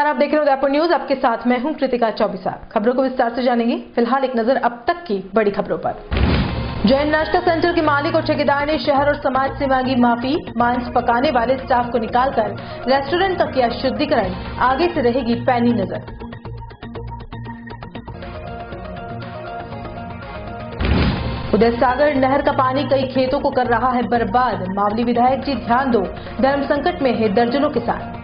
आप देख रहे हैं उदयपुर न्यूज। आपके साथ मैं हूं कृतिका चौबीसा। खबरों को विस्तार से जानेंगे। फिलहाल एक नजर अब तक की बड़ी खबरों पर। जैन नाश्ता सेंटर के मालिक और ठेकेदार ने शहर और समाज से मांगी माफी। मांस पकाने वाले स्टाफ को निकालकर रेस्टोरेंट का किया शुद्धिकरण। आगे से रहेगी पैनी नजर। उधर सागर नहर का पानी कई खेतों को कर रहा है बर्बाद। मावली विधायक जी ध्यान दो, धर्म संकट में है दर्जनों किसान।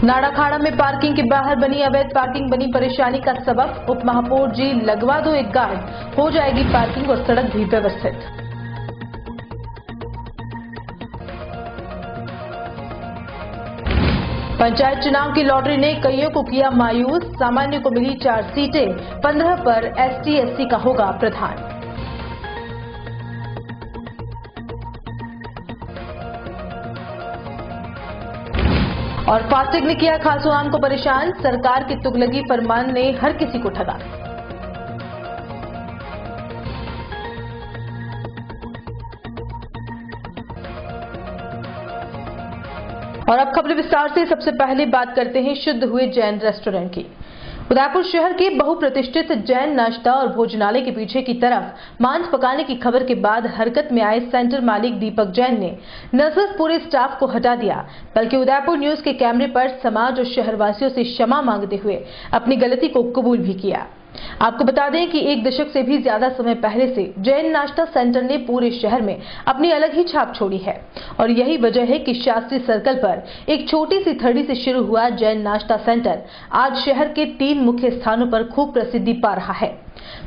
नाड़ाखाड़ा में पार्किंग के बाहर बनी अवैध पार्किंग बनी परेशानी का सबब। उप महापौर जी लगवा दो एक गार्ड, हो जाएगी पार्किंग और सड़क भी व्यवस्थित। पंचायत चुनाव की लॉटरी ने कईयों को किया मायूस। सामान्य को मिली 4 सीटें, 15 पर ST/SC का होगा प्रधान। और फास्टैग ने किया खासो आम को परेशान। सरकार की तुगलकी फरमान ने हर किसी को ठगा। और अब खबर विस्तार से। सबसे पहले बात करते हैं शुद्ध हुए जैन रेस्टोरेंट की। उदयपुर शहर के बहुप्रतिष्ठित जैन नाश्ता और भोजनालय के पीछे की तरफ मांस पकाने की खबर के बाद हरकत में आए सेंटर मालिक दीपक जैन ने न सिर्फ पूरे स्टाफ को हटा दिया, बल्कि उदयपुर न्यूज के कैमरे पर समाज और शहरवासियों से क्षमा मांगते हुए अपनी गलती को कबूल भी किया। आपको बता दें कि 1 दशक से भी ज्यादा समय पहले से जैन नाश्ता सेंटर ने पूरे शहर में अपनी अलग ही छाप छोड़ी है और यही वजह है कि शास्त्री सर्कल पर एक छोटी सी थड़ी से शुरू हुआ जैन नाश्ता सेंटर आज शहर के 3 मुख्य स्थानों पर खूब प्रसिद्धि पा रहा है।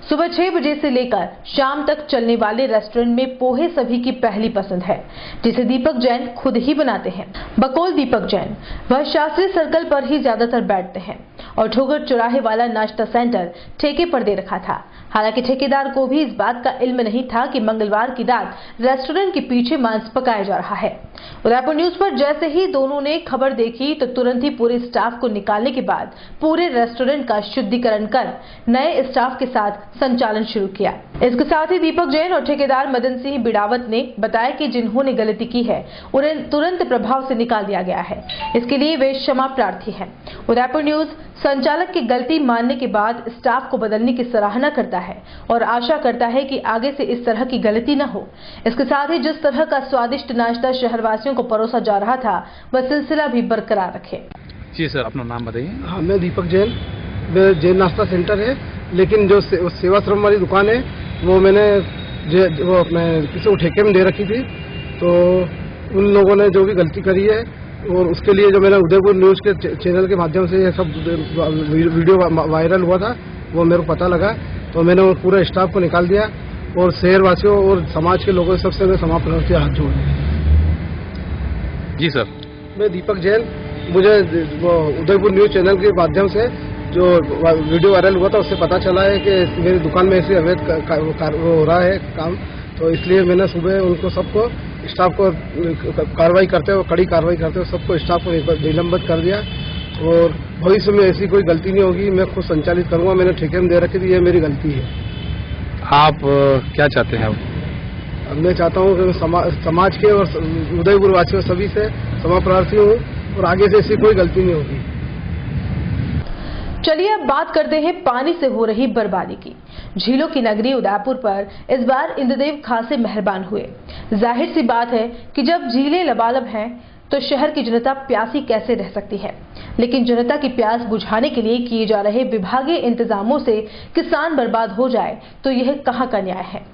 सुबह 6 बजे से लेकर शाम तक चलने वाले रेस्टोरेंट में पोहे सभी की पहली पसंद है, जिसे दीपक जैन खुद ही बनाते हैं। बकौल दीपक जैन, वह शास्त्री सर्कल पर ही ज्यादातर बैठते हैं और ठोगर चौराहे वाला नाश्ता सेंटर ठेके पर दे रखा था। हालांकि ठेकेदार को भी इस बात का इल्म नहीं था कि मंगलवार की रात रेस्टोरेंट के पीछे मांस पकाया जा रहा है। उदयपुर न्यूज पर जैसे ही दोनों ने खबर देखी तो तुरंत ही पूरे स्टाफ को निकालने के बाद पूरे रेस्टोरेंट का शुद्धिकरण कर नए स्टाफ के साथ संचालन शुरू किया। इसके साथ ही दीपक जैन और ठेकेदार मदन सिंह बिड़ावत ने बताया कि जिन्होंने गलती की है उन्हें तुरंत प्रभाव से निकाल दिया गया है। इसके लिए वे क्षमा प्रार्थी हैं। उदयपुर न्यूज संचालक की गलती मानने के बाद स्टाफ को बदलने की सराहना करता है और आशा करता है कि आगे से इस तरह की गलती न हो। इसके साथ ही जिस तरह का स्वादिष्ट नाश्ता शहरवासियों को परोसा जा रहा था वह सिलसिला भी बरकरार रखे। जी सर, अपना नाम बताइए। हाँ, मैं दीपक जैन। जैन नाश्ता सेंटर है, लेकिन जो सेवा श्रम वाली दुकान है वो मैंने किसी को ठेके में दे रखी थी। तो उन लोगों ने जो भी गलती करी है और उसके लिए जो मैंने उदयपुर न्यूज के चैनल के माध्यम से ये सब वीडियो वायरल हुआ था वो मेरे को पता लगा, तो मैंने पूरे स्टाफ को निकाल दिया और शहरवासियों और समाज के लोगों सबसे मैं क्षमा प्रार्थी हाथ जोड़। जी सर, मैं दीपक जैन। मुझे उदयपुर न्यूज चैनल के माध्यम से जो वीडियो वायरल हुआ था उससे पता चला है कि मेरी दुकान में ऐसे अवैध हो रहा है काम, तो इसलिए मैंने सुबह उनको सबको स्टाफ को कार्रवाई करते हुए कड़ी कार्रवाई करते हुए सबको स्टाफ को निलंबित कर दिया और भविष्य में ऐसी कोई गलती नहीं होगी। मैं खुद संचालित करूंगा। मैंने ठेके में दे रखी थी, ये मेरी गलती है। आप क्या चाहते हैं? अब मैं चाहता हूँ कि समाज के और उदयपुर वासियों सभी से क्षमा प्रार्थी हूँ और आगे से ऐसी कोई गलती नहीं होगी। चलिए अब बात करते हैं पानी से हो रही बर्बादी की। झीलों की नगरी उदयपुर पर इस बार इंद्रदेव खासे मेहरबान हुए। जाहिर सी बात है कि जब झीलें लबालब हैं तो शहर की जनता प्यासी कैसे रह सकती है। लेकिन जनता की प्यास बुझाने के लिए किए जा रहे विभागीय इंतजामों से किसान बर्बाद हो जाए तो यह कहां का न्याय है।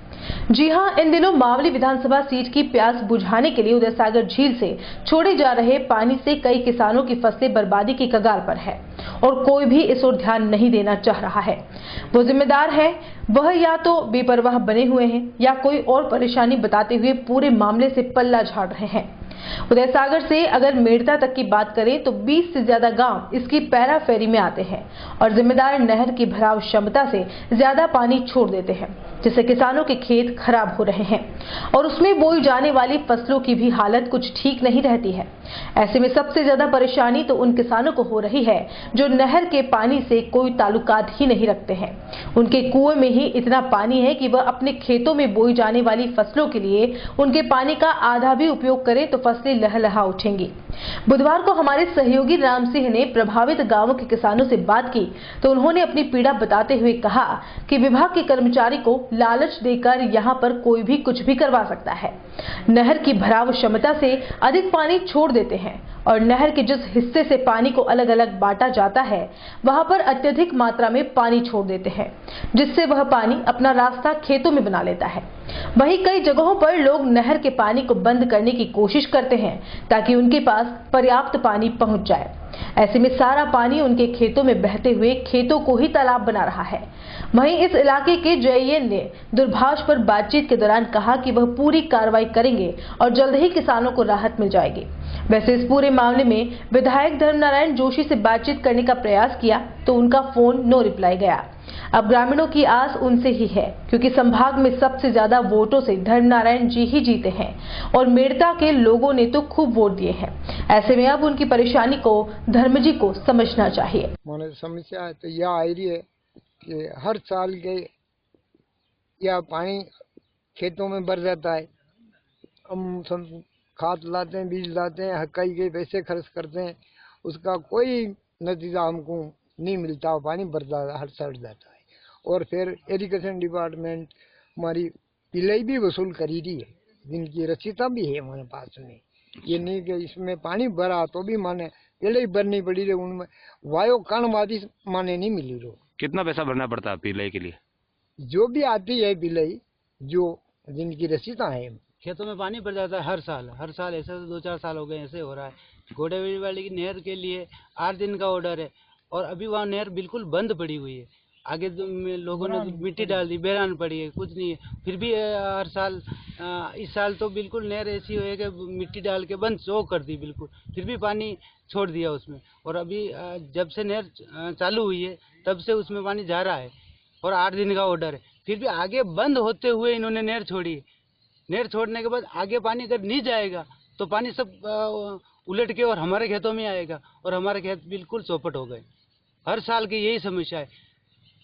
जी हां, इन दिनों मावली विधानसभा सीट की प्यास बुझाने के लिए उदय सागर झील से छोड़े जा रहे पानी से कई किसानों की फसलें बर्बादी की कगार पर है और कोई भी इस ओर ध्यान नहीं देना चाह रहा है। वो जिम्मेदार है, वह या तो बेपरवाह बने हुए हैं या कोई और परेशानी बताते हुए पूरे मामले से पल्ला झाड़ रहे हैं। उदय सागर से अगर मेड़ता तक की बात करें तो 20 से ज्यादा गांव इसकी पैरा फेरी में आते हैं और जिम्मेदार नहर की भराव क्षमता से ज्यादा पानी छोड़ देते हैं, जिससे किसानों के खेत खराब हो रहे हैं और उसमें बोई जाने वाली फसलों की भी हालत कुछ ठीक नहीं रहती है। ऐसे में सबसे ज्यादा परेशानी तो उन किसानों को हो रही है जो नहर के पानी से कोई ताल्लुकात ही नहीं रखते हैं। उनके कुएं में ही इतना पानी है कि वह अपने खेतों में बोई जाने वाली फसलों के लिए उनके पानी का आधा भी उपयोग करें तो फसलें लहलहा उठेंगी। बुधवार को हमारे सहयोगी राम सिंह ने प्रभावित गांवों के किसानों से बात की तो उन्होंने अपनी पीड़ा बताते हुए कहा कि विभाग के कर्मचारी को लालच देकर यहां पर कोई भी कुछ भी करवा सकता है। नहर की भराव क्षमता से अधिक पानी छोड़ देते हैं और नहर के जिस हिस्से से पानी को अलग अलग बांटा जाता है वहां पर अत्यधिक मात्रा में पानी छोड़ देते हैं, जिससे वह पानी अपना रास्ता खेतों में बना लेता है। वहीं कई जगहों पर लोग नहर के पानी को बंद करने की कोशिश करते हैं ताकि उनके पास पर्याप्त पानी पहुंच जाए। ऐसे में सारा पानी उनके खेतों में बहते हुए खेतों को ही तालाब बना रहा है। वहीं इस इलाके के जेईएन ने दूरभाष पर बातचीत के दौरान कहा कि वह पूरी कार्रवाई करेंगे और जल्द ही किसानों को राहत मिल जाएगी। वैसे इस पूरे मामले में विधायक धर्मनारायण जोशी से बातचीत करने का प्रयास किया तो उनका फोन नो रिप्लाई गया। अब ग्रामीणों की आस उनसे ही है क्योंकि संभाग में सबसे ज्यादा वोटों से धर्मनारायण जी ही जीते हैं और मेड़ता के लोगों ने तो खूब वोट दिए हैं। ऐसे में अब उनकी परेशानी को धर्म जी को समझना चाहिए। समस्या है तो यह आ रही है कि हर साल के यह पानी खेतों में भर जाता है। हम सब खाद लाते हैं, बीज लाते हैं, कई के पैसे खर्च करते हैं, उसका कोई नतीजा हमको नहीं मिलता। पानी भर जाता हर साल जाता है और फिर एजुकेशन डिपार्टमेंट हमारी पिलाई भी वसूल करी रही है, जिनकी रसीदा भी है हमारे पास में। ये नहीं कि इसमें पानी भरा तो भी माने पिलाई भरनी पड़ी रही, उनमें वायु कर्णवादी माने नहीं मिली रो। कितना पैसा भरना पड़ता है पिलाई के लिए? जो भी आती है पिलाई, जो जिनकी रसीदा है। खेतों में पानी भर जाता है हर साल ऐसे तो 2-4 साल हो गए ऐसे हो रहा है। घोड़ेवाली वाली की नहर के लिए 8 दिन का ऑर्डर है और अभी वहाँ नहर बिल्कुल बंद पड़ी हुई है। आगे लोगों ने मिट्टी डाल दी, बेरान पड़ी है, कुछ नहीं है। फिर भी हर साल इस साल तो बिल्कुल नहर ऐसी हुई है कि मिट्टी डाल के बंद चौक कर दी बिल्कुल, फिर भी पानी छोड़ दिया उसमें। और अभी जब से नहर चालू हुई है तब से उसमें पानी जा रहा है और 8 दिन का ऑर्डर है, फिर भी आगे बंद होते हुए इन्होंने नहर छोड़ी है। नहर छोड़ने के बाद आगे पानी अगर नहीं जाएगा तो पानी सब उलट के और हमारे खेतों में आएगा और हमारे खेत बिल्कुल चौपट हो गए। हर साल की यही समस्या है।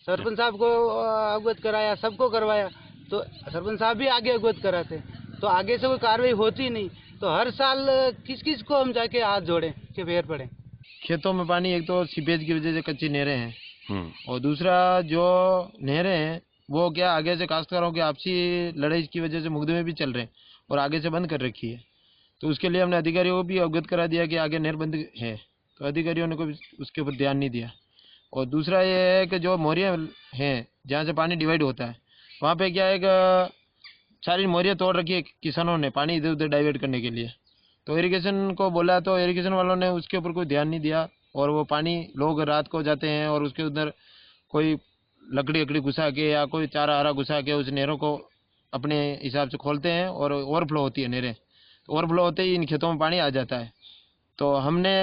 सरपंच साहब को अवगत कराया, सबको करवाया, तो सरपंच साहब भी आगे अवगत कराते, तो आगे से कोई कार्रवाई होती नहीं। तो हर साल किस किस को हम जाके हाथ जोड़ें कि पैर पड़े। खेतों में पानी एक तो सीपेज की वजह से कच्ची नहरें हैं और दूसरा जो नहरें हैं वो क्या आगे से काश्तकारों की आपसी लड़ाई की वजह से मुकदमे भी चल रहे हैं और आगे से बंद कर रखी है। तो उसके लिए हमने अधिकारियों को भी अवगत करा दिया कि आगे नहर बंद है, तो अधिकारियों ने कोई उसके ऊपर ध्यान नहीं दिया। और दूसरा ये है कि जो मोरियाँ हैं जहाँ से पानी डिवाइड होता है वहाँ पे क्या है कि सारी मोरियाँ तोड़ रखी है किसानों ने पानी इधर उधर डाइवर्ट करने के लिए। तो इरिगेशन को बोला तो इरिगेशन वालों ने उसके ऊपर कोई ध्यान नहीं दिया और वो पानी लोग रात को जाते हैं और उसके उधर कोई लकड़ी घुसा के या कोई चारा आरा घुसा के उस नहरों को अपने हिसाब से खोलते हैं और ओवरफ्लो होती है नहरें। तो ओवरफ्लो होते ही इन खेतों में पानी आ जाता है। तो हमने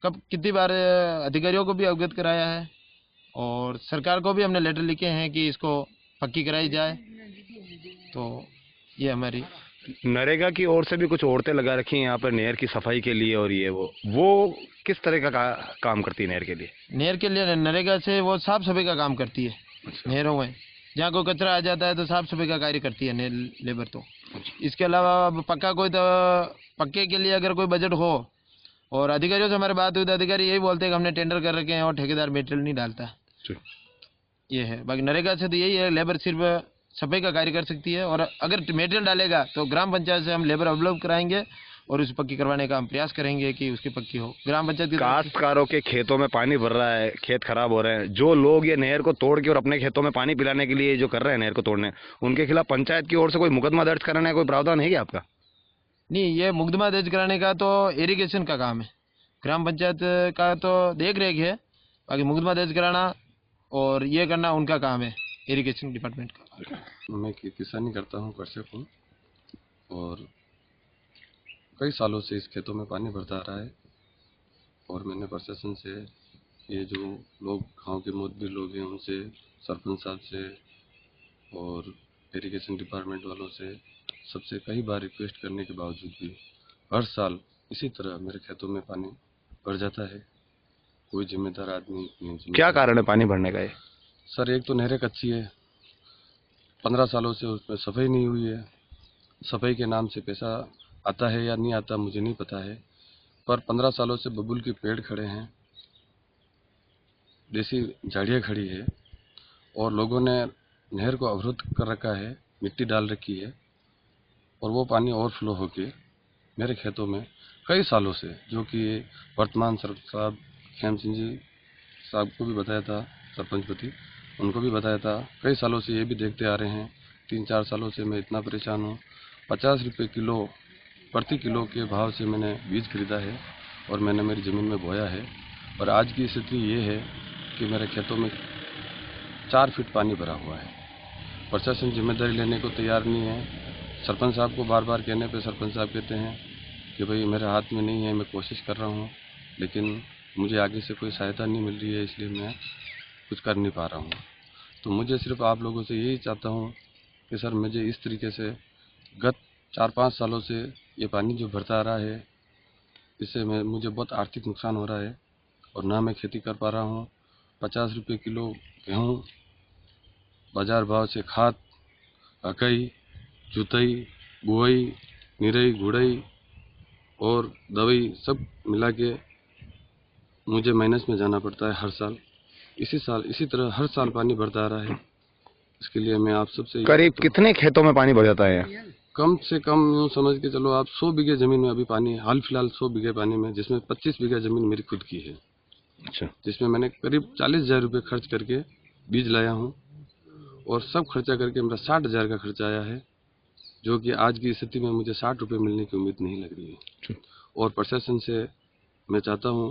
कितनी बार अधिकारियों को भी अवगत कराया है और सरकार को भी हमने लेटर लिखे हैं कि इसको पक्की कराई जाए। तो ये हमारी नरेगा की ओर से भी कुछ औरतें लगा रखी हैं यहाँ पर नहर की सफाई के लिए और ये वो किस तरह का काम करती है नहर के लिए? नहर के लिए नरेगा से वो साफ सफाई का काम करती है। नहरों में जहाँ कोई कचरा आ जाता है तो साफ सफाई का कार्य करती है नहर लेबर। तो इसके अलावा अब पक्का कोई तो पक्के के लिए अगर कोई बजट हो और अधिकारियों से हमारी बात हुई तो अधिकारी यही बोलते हैं कि हमने टेंडर कर रखे हैं और ठेकेदार मटेरियल नहीं डालता। ये है, बाकी नरेगा से तो यही है, लेबर सिर्फ सफाई का कार्य कर सकती है और अगर मटेरियल डालेगा तो ग्राम पंचायत से हम लेबर अवेलेबल कराएंगे और उसे पक्की करवाने का हम प्रयास करेंगे कि उसकी पक्की हो। ग्राम पंचायत की काश्तकारों के खेतों में पानी भर रहा है, खेत खराब हो रहे हैं, जो लोग ये नहर को तोड़ के और अपने खेतों में पानी पिलाने के लिए जो कर रहे हैं नहर को तोड़ने, उनके खिलाफ पंचायत की ओर से कोई मुकदमा दर्ज कराने का कोई प्रावधान है क्या आपका? नहीं, ये मुकदमा दर्ज कराने का तो इरिगेशन का काम है, ग्राम पंचायत का तो देख रेख है, बाकी मुकदमा दर्ज कराना और ये करना उनका काम है, इरिगेशन डिपार्टमेंट का। मैं किसानी करता हूँ, कृषक हूँ और कई सालों से इस खेतों में पानी भरता आ रहा है और मैंने प्रशासन से, ये जो लोग गांव के मोतबर लोग हैं उनसे, सरपंच साहब से और इरिगेशन डिपार्टमेंट वालों से, सबसे कई बार रिक्वेस्ट करने के बावजूद भी हर साल इसी तरह मेरे खेतों में पानी भर जाता है। कोई जिम्मेदार आदमी नहीं। क्या कारण है पानी भरने का? ये सर, एक तो नहरें कच्ची है, 15 सालों से उसमें सफाई नहीं हुई है। सफाई के नाम से पैसा आता है या नहीं आता मुझे नहीं पता है, पर 15 सालों से बबूल के पेड़ खड़े हैं, देसी झाड़ियाँ खड़ी है और लोगों ने नहर को अवरुद्ध कर रखा है, मिट्टी डाल रखी है और वो पानी ओवरफ्लो होके मेरे खेतों में कई सालों से, जो कि वर्तमान सरपंच साहब खेम सिंह जी साहब को भी बताया था, सरपंचपति उनको भी बताया था, कई सालों से ये भी देखते आ रहे हैं। 3-4 सालों से मैं इतना परेशान हूँ। 50 रुपये किलो प्रति किलो के भाव से मैंने बीज खरीदा है और मैंने मेरी ज़मीन में बोया है और आज की स्थिति ये है कि मेरे खेतों में 4 फीट पानी भरा हुआ है। प्रशासन जिम्मेदारी लेने को तैयार नहीं है। सरपंच साहब को बार बार कहने पे सरपंच साहब कहते हैं कि भाई मेरे हाथ में नहीं है, मैं कोशिश कर रहा हूँ, लेकिन मुझे आगे से कोई सहायता नहीं मिल रही है, इसलिए मैं कुछ कर नहीं पा रहा हूँ। तो मुझे सिर्फ आप लोगों से यही चाहता हूँ कि सर, मुझे इस तरीके से गत 4-5 सालों से ये पानी जो भरता आ रहा है, इससे मुझे बहुत आर्थिक नुकसान हो रहा है और ना मैं खेती कर पा रहा हूँ। 50 रुपये किलो गेहूँ बाजार भाव से खाद, अकई, जुताई, बुआई, निराई, गुड़ाई और दवाई सब मिला के मुझे माइनस में जाना पड़ता है हर साल। इसी तरह हर साल पानी भरता आ रहा है। इसके लिए मैं आप सबसे करीब कितने खेतों में पानी भर जाता है? कम से कम यूँ समझ के चलो आप 100 बीघे ज़मीन में अभी पानी, हाल फिलहाल 100 बीघे पानी में, जिसमें 25 बीघा ज़मीन मेरी खुद की है। अच्छा। जिसमें मैंने करीब 40,000 रुपये खर्च करके बीज लाया हूँ और सब खर्चा करके मेरा 60,000 का खर्चा आया है, जो कि आज की स्थिति में मुझे 60 रुपये मिलने की उम्मीद नहीं लग रही है। और प्रशासन से मैं चाहता हूँ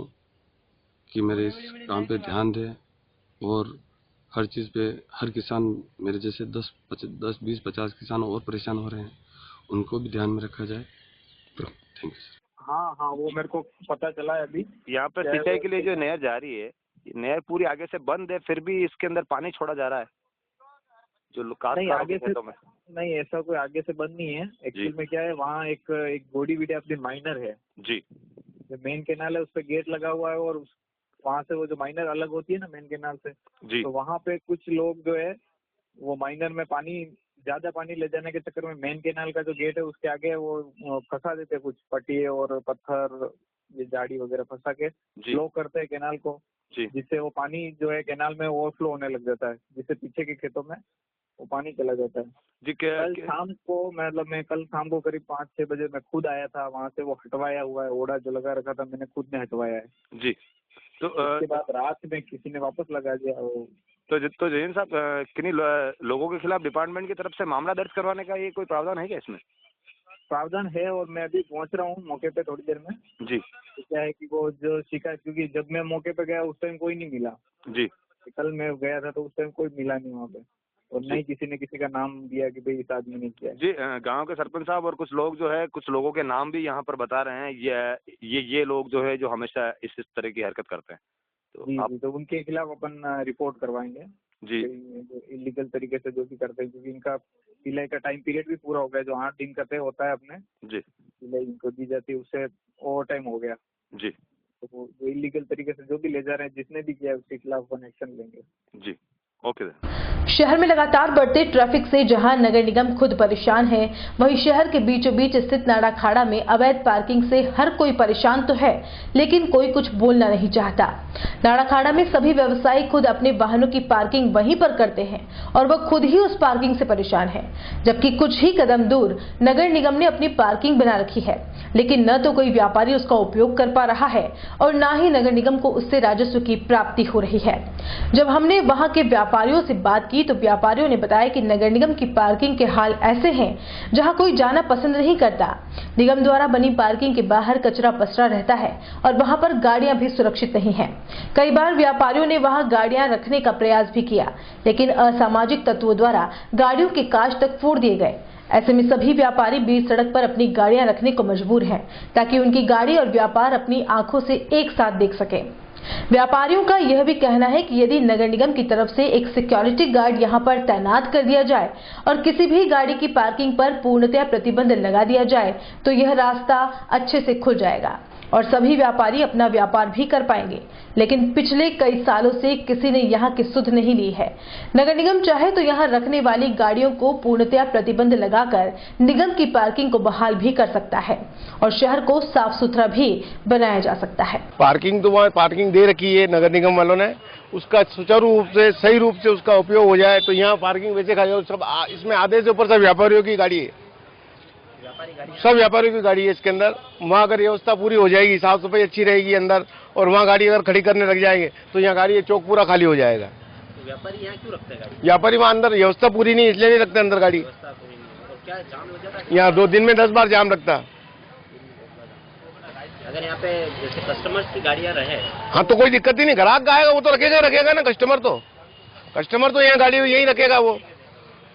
कि मेरे इस काम पे ध्यान दें और हर चीज़ पे, हर किसान मेरे जैसे 10, 20, 50 किसान और परेशान हो रहे हैं, उनको भी ध्यान में रखा जाए। Thank you. हाँ, वो मेरे को पता चला है अभी। यहाँ पर सिंचाई के लिए जो नहर जा रही है, नहर पूरी आगे से बंद है, फिर भी इसके अंदर पानी छोड़ा जा रहा है जो नहीं आगे से नहीं, ऐसा कोई आगे से बंद नहीं है। एक्चुअल में क्या है, वहाँ एक गोडी वीडिया अपनी माइनर है जी, जो मेन कैनाल है उस पर गेट लगा हुआ है और वहाँ से वो जो माइनर अलग होती है ना मेन कैनाल से जी, तो वहाँ पे कुछ लोग जो है वो माइनर में ज्यादा पानी ले जाने के चक्कर में मेन कैनाल का जो गेट है उसके आगे वो फंसा देते हैं, कुछ पट्टी और पत्थर, ये झाड़ी वगैरह फंसा के ब्लॉक करते हैं कैनाल को, जिससे वो पानी जो है कैनाल में ओवरफ्लो होने लग जाता है, जिससे पीछे के खेतों में वो पानी चला जाता है जी। कल शाम को मैं कल शाम को करीब 5-6 बजे मैं खुद आया था, वहाँ से वो हटवाया हुआ है, ओड़ा जो लगा रखा था मैंने खुद ने हटवाया है जी। तो उसके बाद रात में किसी ने वापस लगा दिया वो। तो जैन साहब, किन्हीं लोगों के खिलाफ डिपार्टमेंट की तरफ से मामला दर्ज करवाने का ये कोई प्रावधान है क्या इसमें? प्रावधान है और मैं अभी पहुंच रहा हूँ मौके पे थोड़ी देर में जी। तो क्या है कि वो जो शिकायत, क्योंकि जब मैं मौके पे गया उस टाइम कोई नहीं मिला जी, कल मैं गया था तो उस टाइम कोई मिला नहीं वहाँ पे और नहीं किसी ने किसी का नाम दिया कि भाई इस आदमी ने किया जी। गांव के सरपंच साहब और कुछ लोग जो है, कुछ लोगों के नाम भी यहाँ पर बता रहे हैं, ये लोग जो है जो हमेशा इस तरह की हरकत करते हैं, तो जी, तो उनके खिलाफ अपन रिपोर्ट करवाएंगे जी, इलीगल तरीके से जो भी करते हैं, क्योंकि इनका सिलाई का टाइम पीरियड भी पूरा हो गया, जो 8 दिन का तय होता है अपने जी, सिलाई इनको दी जाती है, उससे ओवर टाइम हो गया जी। तो वो जो इलीगल तरीके से जो भी ले जा रहे हैं, जिसने भी किया है उसके खिलाफ अपन एक्शन लेंगे जी। ओके। शहर में लगातार बढ़ते ट्रैफिक से जहां नगर निगम खुद परेशान है, वहीं शहर के बीचों बीच स्थित नाड़ाखाड़ा में अवैध पार्किंग से हर कोई परेशान तो है, लेकिन कोई कुछ बोलना नहीं चाहता। नाड़ाखाड़ा में सभी व्यवसायी खुद अपने वाहनों की पार्किंग वहीं पर करते हैं और वह खुद ही उस पार्किंग से परेशान है, जबकि कुछ ही कदम दूर नगर निगम ने अपनी पार्किंग बना रखी है, लेकिन न तो कोई व्यापारी उसका उपयोग कर पा रहा है और न ही नगर निगम को उससे राजस्व की प्राप्ति हो रही है। जब हमने वहां के व्यापारियों से बात की तो व्यापारियों ने बताया कि नगर निगम की पार्किंग के हाल ऐसे हैं जहां कोई जाना पसंद नहीं करता। निगम द्वारा बनी पार्किंग के बाहर कचरा पसरा रहता है और वहां पर गाड़ियां भी सुरक्षित नहीं हैं। कई बार व्यापारियों ने वहां गाड़ियां रखने का प्रयास भी किया, लेकिन असामाजिक तत्वों द्वारा गाड़ियों के कांच तक फोड़ दिए गए। ऐसे में सभी व्यापारी बीच सड़क पर अपनी गाड़ियां रखने को मजबूर हैं ताकि उनकी गाड़ी और व्यापार अपनी आंखों से एक साथ देख सकें। व्यापारियों का यह भी कहना है कि यदि नगर निगम की तरफ से एक सिक्योरिटी गार्ड यहां पर तैनात कर दिया जाए और किसी भी गाड़ी की पार्किंग पर पूर्णतया प्रतिबंध लगा दिया जाए तो यह रास्ता अच्छे से खुल जाएगा और सभी व्यापारी अपना व्यापार भी कर पाएंगे। लेकिन पिछले कई सालों से किसी ने यहां की सुध नहीं ली है। नगर निगम चाहे तो यहां रखने वाली गाड़ियों को पूर्णतया प्रतिबंध लगाकर निगम की पार्किंग को बहाल भी कर सकता है और शहर को साफ सुथरा भी बनाया जा सकता है। पार्किंग तो वहाँ पार्किंग दे रखी है नगर निगम वालों ने, उसका सुचारू रूप से सही रूप से उसका उपयोग हो जाए तो यहाँ पार्किंग वैसे खाली सब इसमें आधे से ऊपर सब व्यापारियों की गाड़ी है, सब व्यापारियों की गाड़ी है इसके अंदर। वहाँ अगर व्यवस्था पूरी हो जाएगी, साफ सफाई अच्छी रहेगी अंदर और वहाँ गाड़ी अगर खड़ी करने लग जाएंगे तो यहाँ गाड़ी चौक पूरा खाली हो जाएगा। तो व्यापारी यहाँ क्यों रखते हैं गाड़ी? व्यापारी वहाँ अंदर व्यवस्था पूरी नहीं इसलिए नहीं रखते अंदर गाड़ी। क्या जाम लग जाता है? यहाँ 2 दिन में 10 बार जाम लगता। अगर यहाँ पे जैसे कस्टमर्स की गाड़ियाँ रहे, हाँ तो कोई दिक्कत ही नहीं, ग्राहक आएगा वो तो रखेगा ना, कस्टमर तो यहाँ गाड़ी यही रखेगा वो।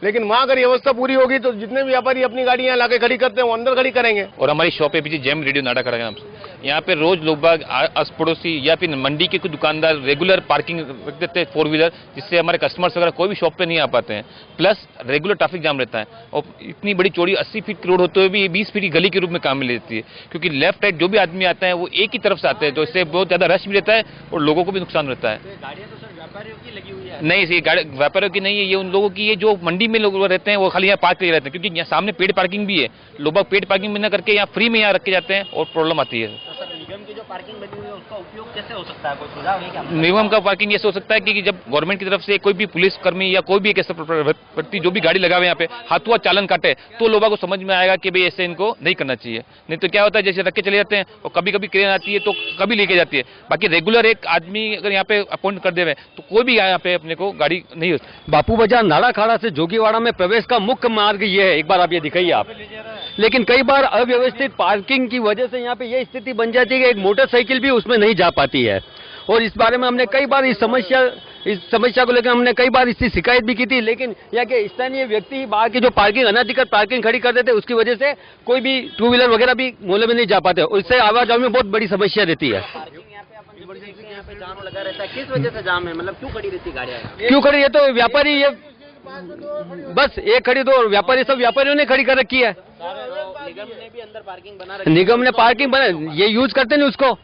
लेकिन वहाँ अगर व्यवस्था पूरी होगी तो जितने भी व्यापारी अपनी गाड़ी यहाँ लाके खड़ी करते हैं वो अंदर खड़ी करेंगे। और हमारी शॉप है पीछे जेम रेडियो नाडा खड़ा नाम से, यहाँ पे रोज लोग बाग आस पड़ोसी या फिर मंडी के कुछ दुकानदार रेगुलर पार्किंग रख देते हैं 4 व्हीलर, जिससे हमारे कस्टमर्स वगैरह कोई भी शॉप पे नहीं आ पाते हैं। प्लस रेगुलर ट्रैफिक जाम रहता है और इतनी बड़ी चौड़ी 80 फीट रोड होते हुए भी 20 फीट की गली के रूप में काम में लेती है, क्योंकि लेफ्ट राइट जो भी आदमी आता है वो एक ही तरफ से आते हैं, तो इससे बहुत ज्यादा रश भी रहता है और लोगों को भी नुकसान रहता है। गाड़ियाँ तो सर व्यापारियों की लगी हुई है? नहीं, ये गाड़ी व्यापारियों की नहीं है, ये उन लोगों की है जो मंडी में लोग रहते हैं, वो खाली यहाँ पार्क करके रहते हैं, क्योंकि यहाँ सामने पेड पार्किंग भी है। लोग पेड पार्किंग में न करके यहाँ फ्री में यहाँ रख के जाते हैं और प्रॉब्लम आती है। तो सर निगम की जो पार्किंग बनी हुई है उसका उपयोग कैसे हो सकता है, कोई सुझाव है क्या? निगम का पार्किंग ऐसे हो सकता है कि जब गवर्नमेंट की तरफ से कोई भी पुलिस कर्मी या कोई भी एक ऐसा व्यक्ति जो भी गाड़ी लगावे यहाँ पे हाथों चालन काटे तो लोगों को समझ में आएगा कि भाई ऐसे इनको नहीं करना चाहिए। नहीं तो क्या होता है, जैसे रख के चले जाते हैं और कभी कभी क्रेन आती है तो कभी लेके जाती है। बाकी रेगुलर एक आदमी अगर यहाँ पे अपॉइंट कर देवे तो कोई भी यहाँ पे अपने को गाड़ी नहीं होती। बापू बाजार नाड़ा खाड़ा से जोगीवाड़ा में प्रवेश का मुख्य मार्ग ये है, एक बार आप ये दिखाइए आप। लेकिन कई बार अव्यवस्थित पार्किंग की वजह से यहाँ पे ये स्थिति बन जाती है कि एक मोटरसाइकिल भी उसमें नहीं जा पाती है और इस बारे में हमने कई बार इस समस्या को लेकर हमने कई बार इसकी शिकायत भी की थी, लेकिन यहाँ के स्थानीय व्यक्ति ही बाहर की जो पार्किंग अनाधिकृत पार्किंग खड़ी कर देते, उसकी वजह से कोई भी 2 व्हीलर वगैरह भी मोहल्ले में नहीं जा पाते और इससे आवाजाही में बहुत बड़ी समस्या रहती है। यहाँ पे जाम लगा रहता है, किस वजह से जाम है, मतलब क्यों खड़ी रहती है गाड़ियाँ? क्यों खड़ी है तो व्यापारी ये बस एक खड़ी दो व्यापारी सब व्यापारियों ने खड़ी कर रखी है। निगम ने भी अंदर पार्किंग बना रखी है। निगम ने पार्किंग बना, ये यूज करते नहीं उसको,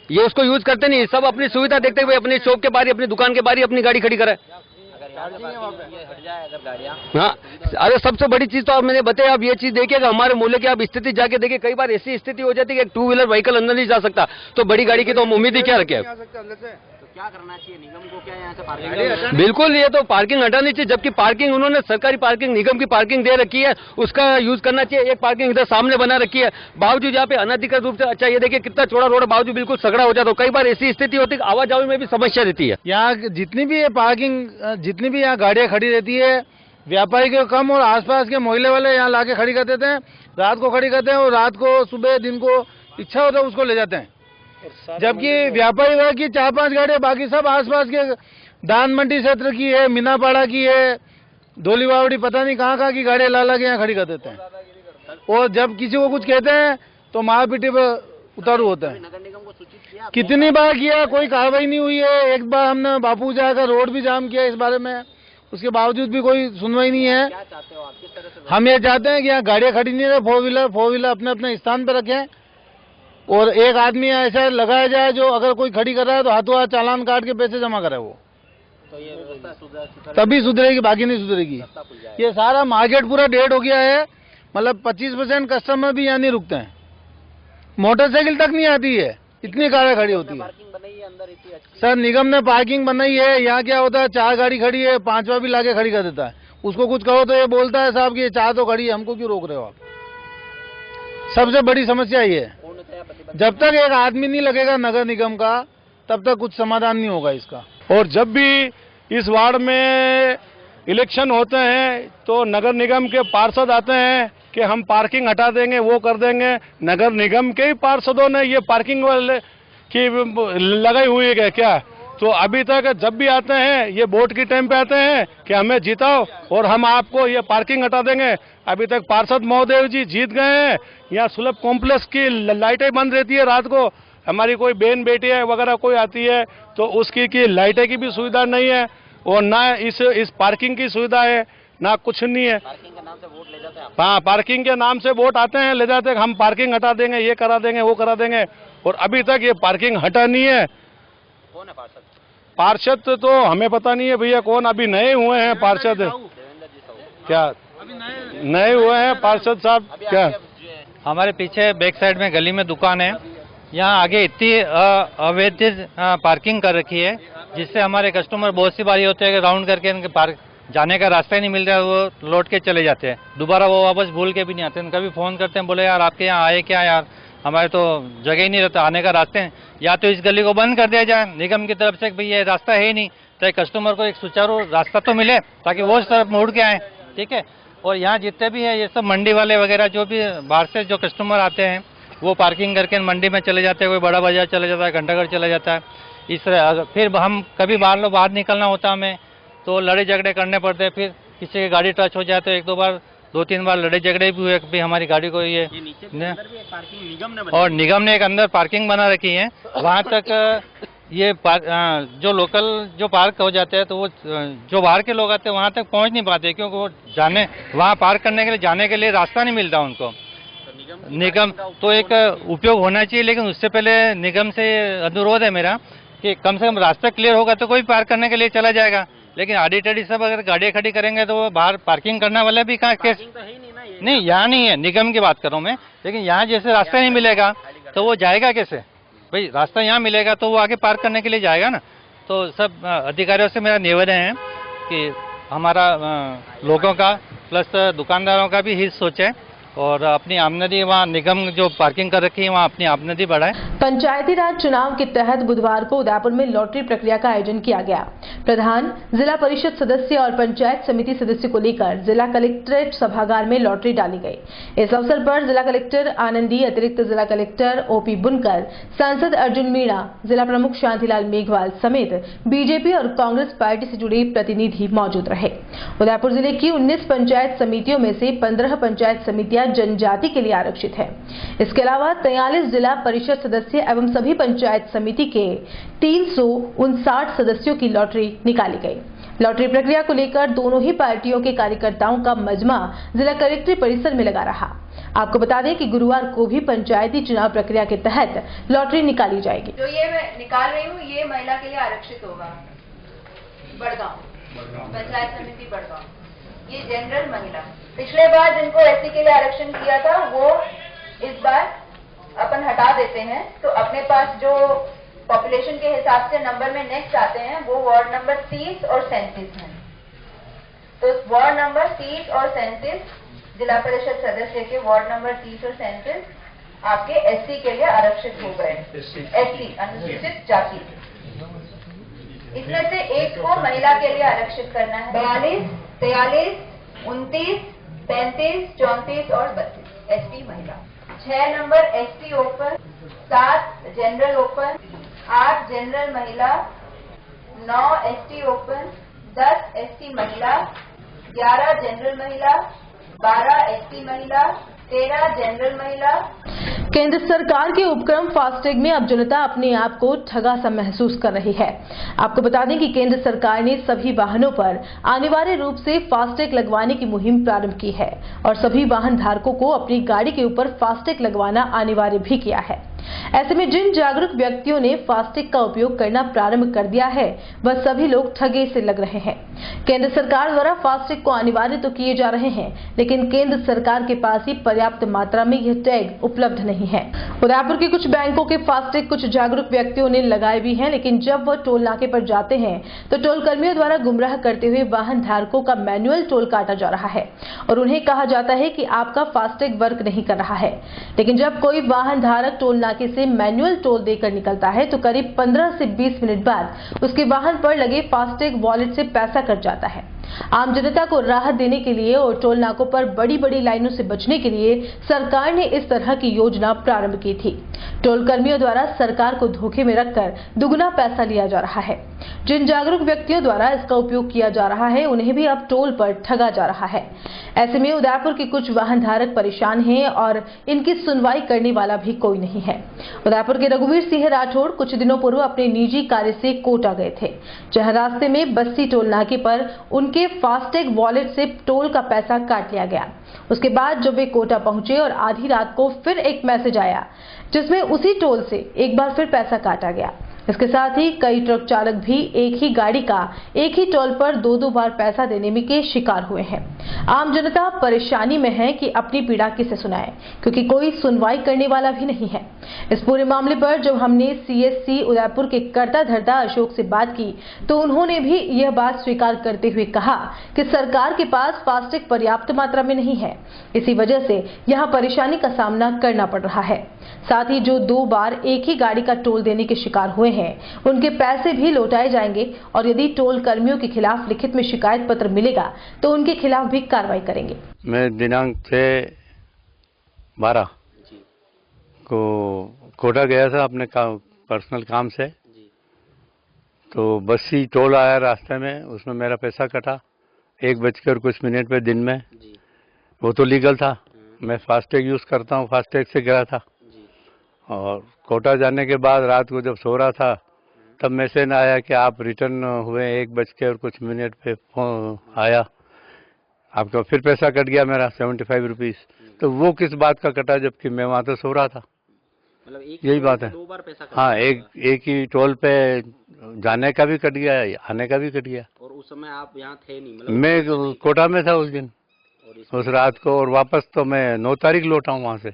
ये उसको यूज करते नहीं, सब अपनी सुविधा देखते हुए अपनी शॉप के बारी अपनी दुकान के बारी अपनी गाड़ी खड़ी करे। हट जाए अगर गाड़ियाँ, हाँ अरे सबसे बड़ी चीज तो आप मैंने बताया, आप ये चीज देखिएगा हमारे मोहल्ले की आप स्थिति जाके देखिए, कई बार ऐसी स्थिति हो जाती है कि 2 व्हीलर व्हीकल अंदर नहीं जा सकता, तो बड़ी गाड़ी की तो हम उम्मीद ही क्या रखे। तो क्या करना चाहिए निगम को, क्या यहाँ से पार्किंग? बिल्कुल, ये तो पार्किंग हटानी चाहिए, जबकि पार्किंग उन्होंने सरकारी पार्किंग निगम की पार्किंग दे रखी है उसका यूज करना चाहिए। एक पार्किंग इधर सामने बना रखी है, बावजूद यहाँ पे अनाधिकृत रूप से, अच्छा ये देखिए कितना चौड़ा रोड बावजूद बिल्कुल सगड़ा हो जाता है। कई बार ऐसी स्थिति होती है आवाजाही में भी समस्या रहती है। यहाँ जितनी भी ये पार्किंग जितनी भी यहाँ गाड़ियाँ खड़ी रहती है, व्यापारी के कम और आसपास के मोहल्ले वाले यहाँ लाके खड़ी कर देते हैं, रात को खड़ी करते हैं और रात को सुबह दिन को इच्छा होता है उसको ले जाते हैं। जबकि व्यापारी वर्ग की 4-5 गाड़ियाँ, बाकी सब आसपास के दान मंडी क्षेत्र की है, मीनापाड़ा की है, धोलीबावड़ी पता नहीं कहाँ की गाड़ियाँ ला के यहाँ खड़ी कर देते हैं और जब किसी को कुछ कहते हैं तो मारपीटी पर उतारू होता है। नगर निगम को सूचित किया? कितनी बार किया, कोई कार्रवाई नहीं हुई है। एक बार हमने बापू जाकर रोड भी जाम किया इस बारे में, उसके बावजूद भी कोई सुनवाई नहीं है। क्या चाहते हो आप, किस तरह से? हम ये चाहते हैं कि यहाँ गाड़ियाँ खड़ी नहीं रहे, 4 व्हीलर अपने अपने स्थान पर रखें और एक आदमी ऐसा लगाया जाए जो अगर कोई खड़ी कर रहा है तो हाथों हाथ चालान काट के पैसे जमा करे, वो तो ये व्यवस्था तभी सुधरेगी, बाकी नहीं सुधरेगी। ये सारा मार्केट पूरा डेड हो गया है, मतलब 25% कस्टमर भी यहाँ नहीं रुकते हैं, मोटरसाइकिल तक नहीं आती है, इतनी कारें खड़ी होती है। सर निगम ने पार्किंग बनाई है, यहाँ क्या होता है 4 गाड़ी खड़ी है, 5वां भी लाके खड़ी कर देता है। उसको कुछ कहो तो ये बोलता है साहब कि ये 4 तो खड़ी है, हमको क्यों रोक रहे हो आप। सबसे बड़ी समस्या ये है, जब तक एक आदमी नहीं लगेगा नगर निगम का तब तक कुछ समाधान नहीं होगा इसका। और जब भी इस वार्ड में इलेक्शन होते हैं तो नगर निगम के पार्षद आते हैं कि हम पार्किंग हटा देंगे, वो कर देंगे। नगर निगम के ही पार्षदों ने ये पार्किंग वाले की लगाई हुई है क्या? तो अभी तक जब भी आते हैं ये वोट की टाइम पे आते हैं कि हमें जिताओ और हम आपको ये पार्किंग हटा देंगे, अभी तक पार्षद महोदय जी जीत गए हैं। यहाँ सुलभ कॉम्प्लेक्स की लाइटें बंद रहती है रात को। हमारी कोई बहन बेटी है वगैरह कोई आती है तो उसकी की लाइटें की भी सुविधा नहीं है और ना इस पार्किंग की सुविधा है, ना कुछ नहीं है। पार्किंग के नाम से वोट ले जाते हैं। हाँ, पार्किंग के नाम से वोट आते हैं, ले जाते हैं, हम पार्किंग हटा देंगे, ये करा देंगे, वो करा देंगे, और अभी तक ये पार्किंग हटा नहीं है। कौन है पार्षद? पार्षद तो हमें पता नहीं है भैया कौन, अभी नए हुए हैं पार्षद। क्या नए हुए हैं पार्षद साहब? क्या हमारे पीछे बैक साइड में गली में दुकान है, यहाँ आगे इतनी अवैध पार्किंग कर रखी है जिससे हमारे कस्टमर बहुत सी बारी होते हैं कि राउंड करके इनके पार्क जाने का रास्ता ही नहीं मिल रहा है, वो लौट के चले जाते हैं। दोबारा वो वापस भूल के भी नहीं आते हैं। कभी फ़ोन करते हैं, बोले यार आपके यहाँ आए क्या यार, हमारे तो जगह ही नहीं रहता आने का रास्ते हैं। या तो इस गली को बंद कर दिया जाए निगम की तरफ से, भाई ये रास्ता है ही नहीं, ताकि कस्टमर को एक सुचारू रास्ता तो मिले ताकि वो उस तरफ मुड़ के आए, ठीक है। और यहाँ जितने भी है ये सब मंडी वाले वगैरह जो भी बाहर से जो कस्टमर आते हैं वो पार्किंग करके मंडी में चले जाते हैं, कोई बड़ा बाजार चले जाता है, घंटाघर चला जाता है। इस तरह फिर हम कभी बाहर निकलना होता हमें तो लड़ाई झगड़े करने पड़ते हैं। फिर किसी की गाड़ी टच हो जाए तो एक दो तीन बार लड़ाई झगड़े भी हुए कि हमारी गाड़ी को ये और निगम ने एक अंदर पार्किंग बना रखी है। वहाँ तक ये जो लोकल जो पार्क हो जाते हैं तो वो जो बाहर के लोग आते हैं वहाँ तक पहुँच नहीं पाते क्योंकि वो वहाँ पार्क करने के लिए जाने के लिए रास्ता नहीं मिलता उनको। निगम तो एक उपयोग होना चाहिए, लेकिन उससे पहले निगम से अनुरोध है मेरा कि कम से कम रास्ता क्लियर होगा तो कोई पार्क करने के लिए चला जाएगा। लेकिन आड़ी टेढ़ी सब अगर गाड़ियाँ खड़ी करेंगे तो वो बाहर पार्किंग करने वाले भी कहाँ कैसे नहीं, यहाँ नहीं है, निगम की बात कर रहा हूँ मैं। लेकिन यहाँ जैसे रास्ता नहीं मिलेगा तो वो जाएगा कैसे भाई? रास्ता यहाँ मिलेगा तो वो आगे पार्क करने के लिए जाएगा ना। तो सब अधिकारियों से मेरा निवेदन है कि हमारा लोगों का प्लस दुकानदारों का भी हित सोचे और अपनी आमदनी वहाँ निगम जो पार्किंग कर रखी है वहाँ अपनी आमदनी बढ़ाए। पंचायती राज चुनाव के तहत बुधवार को उदयपुर में लॉटरी प्रक्रिया का आयोजन किया गया। प्रधान, जिला परिषद सदस्य और पंचायत समिति सदस्य को लेकर जिला कलेक्ट्रेट सभागार में लॉटरी डाली गई। इस अवसर पर जिला कलेक्टर आनंदी, अतिरिक्त जिला कलेक्टर ओपी बुनकर, सांसद अर्जुन मीणा, जिला प्रमुख शांतिलाल मेघवाल समेत बीजेपी और कांग्रेस पार्टी से जुड़े प्रतिनिधि मौजूद रहे। उदयपुर जिले की 19 पंचायत समितियों में से 15 पंचायत समितियां जनजाति के लिए आरक्षित है। इसके अलावा 43 जिला परिषद सदस्य एवं सभी पंचायत समिति के 359 सदस्यों की लॉटरी निकाली गई। लॉटरी प्रक्रिया को लेकर दोनों ही पार्टियों के कार्यकर्ताओं का मजमा जिला कलेक्ट्रेट परिसर में लगा रहा। आपको बता दें कि गुरुवार को भी पंचायती चुनाव प्रक्रिया के तहत लॉटरी निकाली जाएगी। जो ये मैं निकाल रही हूँ ये महिला के लिए आरक्षित होगा। बड़गांव पंचायत समिति बड़गांव, ये जनरल महिला। पिछले बार जिनको एससी के लिए आरक्षण किया था वो इस बार अपन हटा देते हैं, तो अपने पास जो पॉपुलेशन के हिसाब से नंबर में नेक्स्ट आते हैं वो वार्ड नंबर 30 और 37 हैं। तो वार्ड नंबर 30 और 37 जिला परिषद सदस्य के वार्ड नंबर 30 और 37 आपके एससी के लिए आरक्षित हो गए। एससी अनुसूचित जाति, इसमें से एक को महिला के लिए आरक्षित करना है। 42, 43, 29, 35, 34 और 32 एसटी महिला। 6 number ST open, 7 general open, 8 general महिला, 9 एसटी ओपन, 10 एसटी महिला, 11 जनरल महिला, 12 एसटी महिला, 13 जनरल महिला। केंद्र सरकार के उपक्रम फास्टैग में अब जनता अपने आप को ठगा सा महसूस कर रही है। आपको बता दें कि केंद्र सरकार ने सभी वाहनों पर अनिवार्य रूप से फास्टैग लगवाने की मुहिम प्रारंभ की है और सभी वाहन धारकों को अपनी गाड़ी के ऊपर फास्टैग लगवाना अनिवार्य भी किया है। ऐसे में जिन जागरूक व्यक्तियों ने फास्टैग का उपयोग करना प्रारंभ कर दिया है वह सभी लोग ठगे से लग रहे हैं। केंद्र सरकार द्वारा फास्टैग को अनिवार्य तो किए जा रहे हैं, लेकिन केंद्र सरकार के पास ही पर्याप्त मात्रा में यह टैग उपलब्ध नहीं है। उदयपुर के कुछ बैंकों के फास्टैग कुछ जागरूक व्यक्तियों ने लगाए भी हैं, लेकिन जब वह टोल नाके पर जाते हैं तो टोल कर्मियों द्वारा गुमराह करते हुए वाहन धारकों का मैनुअल टोल काटा जा रहा है और उन्हें कहा जाता है कि आपका फास्टैग वर्क नहीं कर रहा है। लेकिन जब कोई वाहन धारक टोल नाके से मैनुअल टोल देकर निकलता है तो करीब 15 से 20 मिनट बाद उसके वाहन पर लगे फास्टैग वॉलेट से पैसा कट जाता है। आम जनता को राहत देने के लिए और टोल नाकों पर बड़ी बड़ी लाइनों से बचने के लिए सरकार ने इस तरह की योजना प्रारंभ की थी। टोल कर्मियों द्वारा सरकार को धोखे में रखकर दुगना पैसा लिया जा रहा है। जिन जागरूक व्यक्तियों द्वारा इसका उपयोग किया जा रहा है उन्हें भी अब टोल पर ठगा जा रहा है। ऐसे में उदयपुर के कुछ वाहन धारक परेशान हैं और इनकी सुनवाई करने वाला भी कोई नहीं है। उदयपुर के रघुवीर सिंह राठौड़ कुछ दिनों पूर्व अपने निजी कार्य से कोटा गए थे, जहां रास्ते में बस्सी टोल नाके पर उनके फास्टैग वॉलेट से टोल का पैसा काट लिया गया। उसके बाद जब वे कोटा पहुंचे और आधी रात को फिर एक मैसेज आया जिसमें उसी टोल से एक बार फिर पैसा काटा गया। इसके साथ ही कई ट्रक चालक भी एक ही गाड़ी का एक ही टोल पर दो बार पैसा देने में के शिकार हुए हैं। आम जनता परेशानी में है कि अपनी पीड़ा किसे सुनाए, क्योंकि कोई सुनवाई करने वाला भी नहीं है। इस पूरे मामले पर जब हमने सीएससी उदयपुर के कर्ता धर्ता अशोक से बात की तो उन्होंने भी यह बात स्वीकार करते हुए कहा कि सरकार के पास फास्टैग पर्याप्त मात्रा में नहीं है, इसी वजह से यहाँ परेशानी का सामना करना पड़ रहा है। साथ ही जो 2 बार एक ही गाड़ी का टोल देने के शिकार हुए हैं उनके पैसे भी लौटाए जाएंगे और यदि टोल कर्मियों के खिलाफ लिखित में शिकायत पत्र मिलेगा तो उनके खिलाफ भी कार्रवाई करेंगे। मैं दिनांक 6/12 को कोटा गया था अपने पर्सनल काम से, तो बस्सी टोल आया रास्ते में, उसमें मेरा पैसा कटा 1:00 पे दिन में। वो तो लीगल था, मैं फास्टैग यूज करता हूँ, फास्टैग से गया था। और कोटा जाने के बाद रात को जब सो रहा था तब मैसेज आया कि आप रिटर्न हुए 1:00 पे फोन आया, आपका फिर पैसा कट गया मेरा 75 रुपीज़। तो वो किस बात का कटा जबकि मैं वहाँ तो सो रहा था? मतलब यही बात है। 2 बार पैसा हाँ, एक ही टोल पे जाने का भी कट गया, आने का भी कट गया। और उस समय आप यहाँ थे नहीं? मतलब मैं कोटा में था उस दिन, उस रात को, और वापस तो मैं 9 तारीख लौटा हूँ वहाँ से।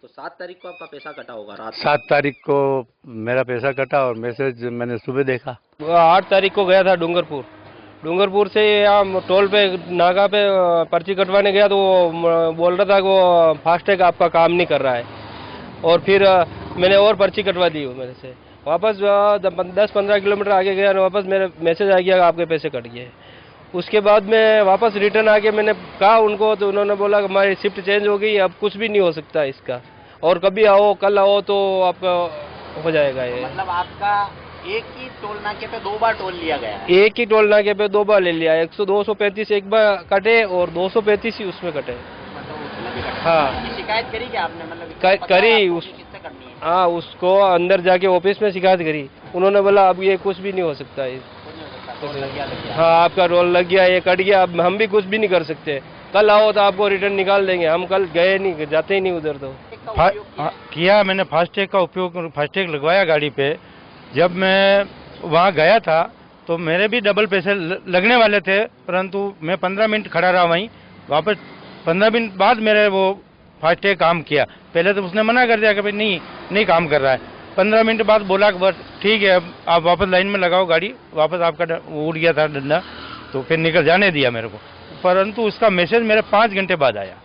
तो 7 तारीख को आपका पैसा कटा होगा रात? 7 तारीख को मेरा पैसा कटा और मैसेज मैंने सुबह देखा। 8 तारीख को गया था डूंगरपुर से यहाँ टोल पे नाका पे पर्ची कटवाने गया तो वो बोल रहा था कि वो फास्टैग आपका काम नहीं कर रहा है। और फिर मैंने और पर्ची कटवा दी मेरे से। वापस 10-15 किलोमीटर आगे गया, वापस मेरा मैसेज आ गया आपके पैसे कट गए। उसके बाद में वापस रिटर्न आके मैंने कहा उनको, तो उन्होंने बोला कि हमारी शिफ्ट चेंज हो गई, अब कुछ भी नहीं हो सकता इसका, और कभी आओ, कल आओ तो आपका हो जाएगा ये। मतलब आपका एक ही टोल नाके पे 2 बार टोल लिया गया है? एक ही टोल नाके पे 2 बार ले लिया, 235 एक बार कटे और 235 ही उसमें कटे। मतलब उसमें भी कटे? हाँ। शिकायत करी क्या आपने? मतलब करी किससे करनी है? हाँ, उसको अंदर जाके ऑफिस में शिकायत करी। उन्होंने बोला अब ये कुछ भी नहीं हो सकता है। हाँ, आपका रोल लग गया, ये कट गया, अब हम भी कुछ भी नहीं कर सकते। कल आओ तो आपको रिटर्न निकाल देंगे। हम कल गए नहीं, जाते ही नहीं उधर। तो किया मैंने फास्टैग का उपयोग, फास्टैग लगवाया गाड़ी पे। जब मैं वहाँ गया था तो मेरे भी डबल पैसे लगने वाले थे, परंतु मैं 15 मिनट खड़ा रहा वहीं। वापस 15 मिनट बाद मेरे वो फास्टैग काम किया। पहले तो उसने मना कर दिया कि भाई नहीं काम कर रहा है। 15 मिनट बाद बोला कि बस ठीक है, अब आप वापस लाइन में लगाओ गाड़ी। वापस आपका उड़ गया था डंडा, तो फिर निकल जाने दिया मेरे को। परंतु उसका मैसेज मेरे 5 घंटे बाद आया।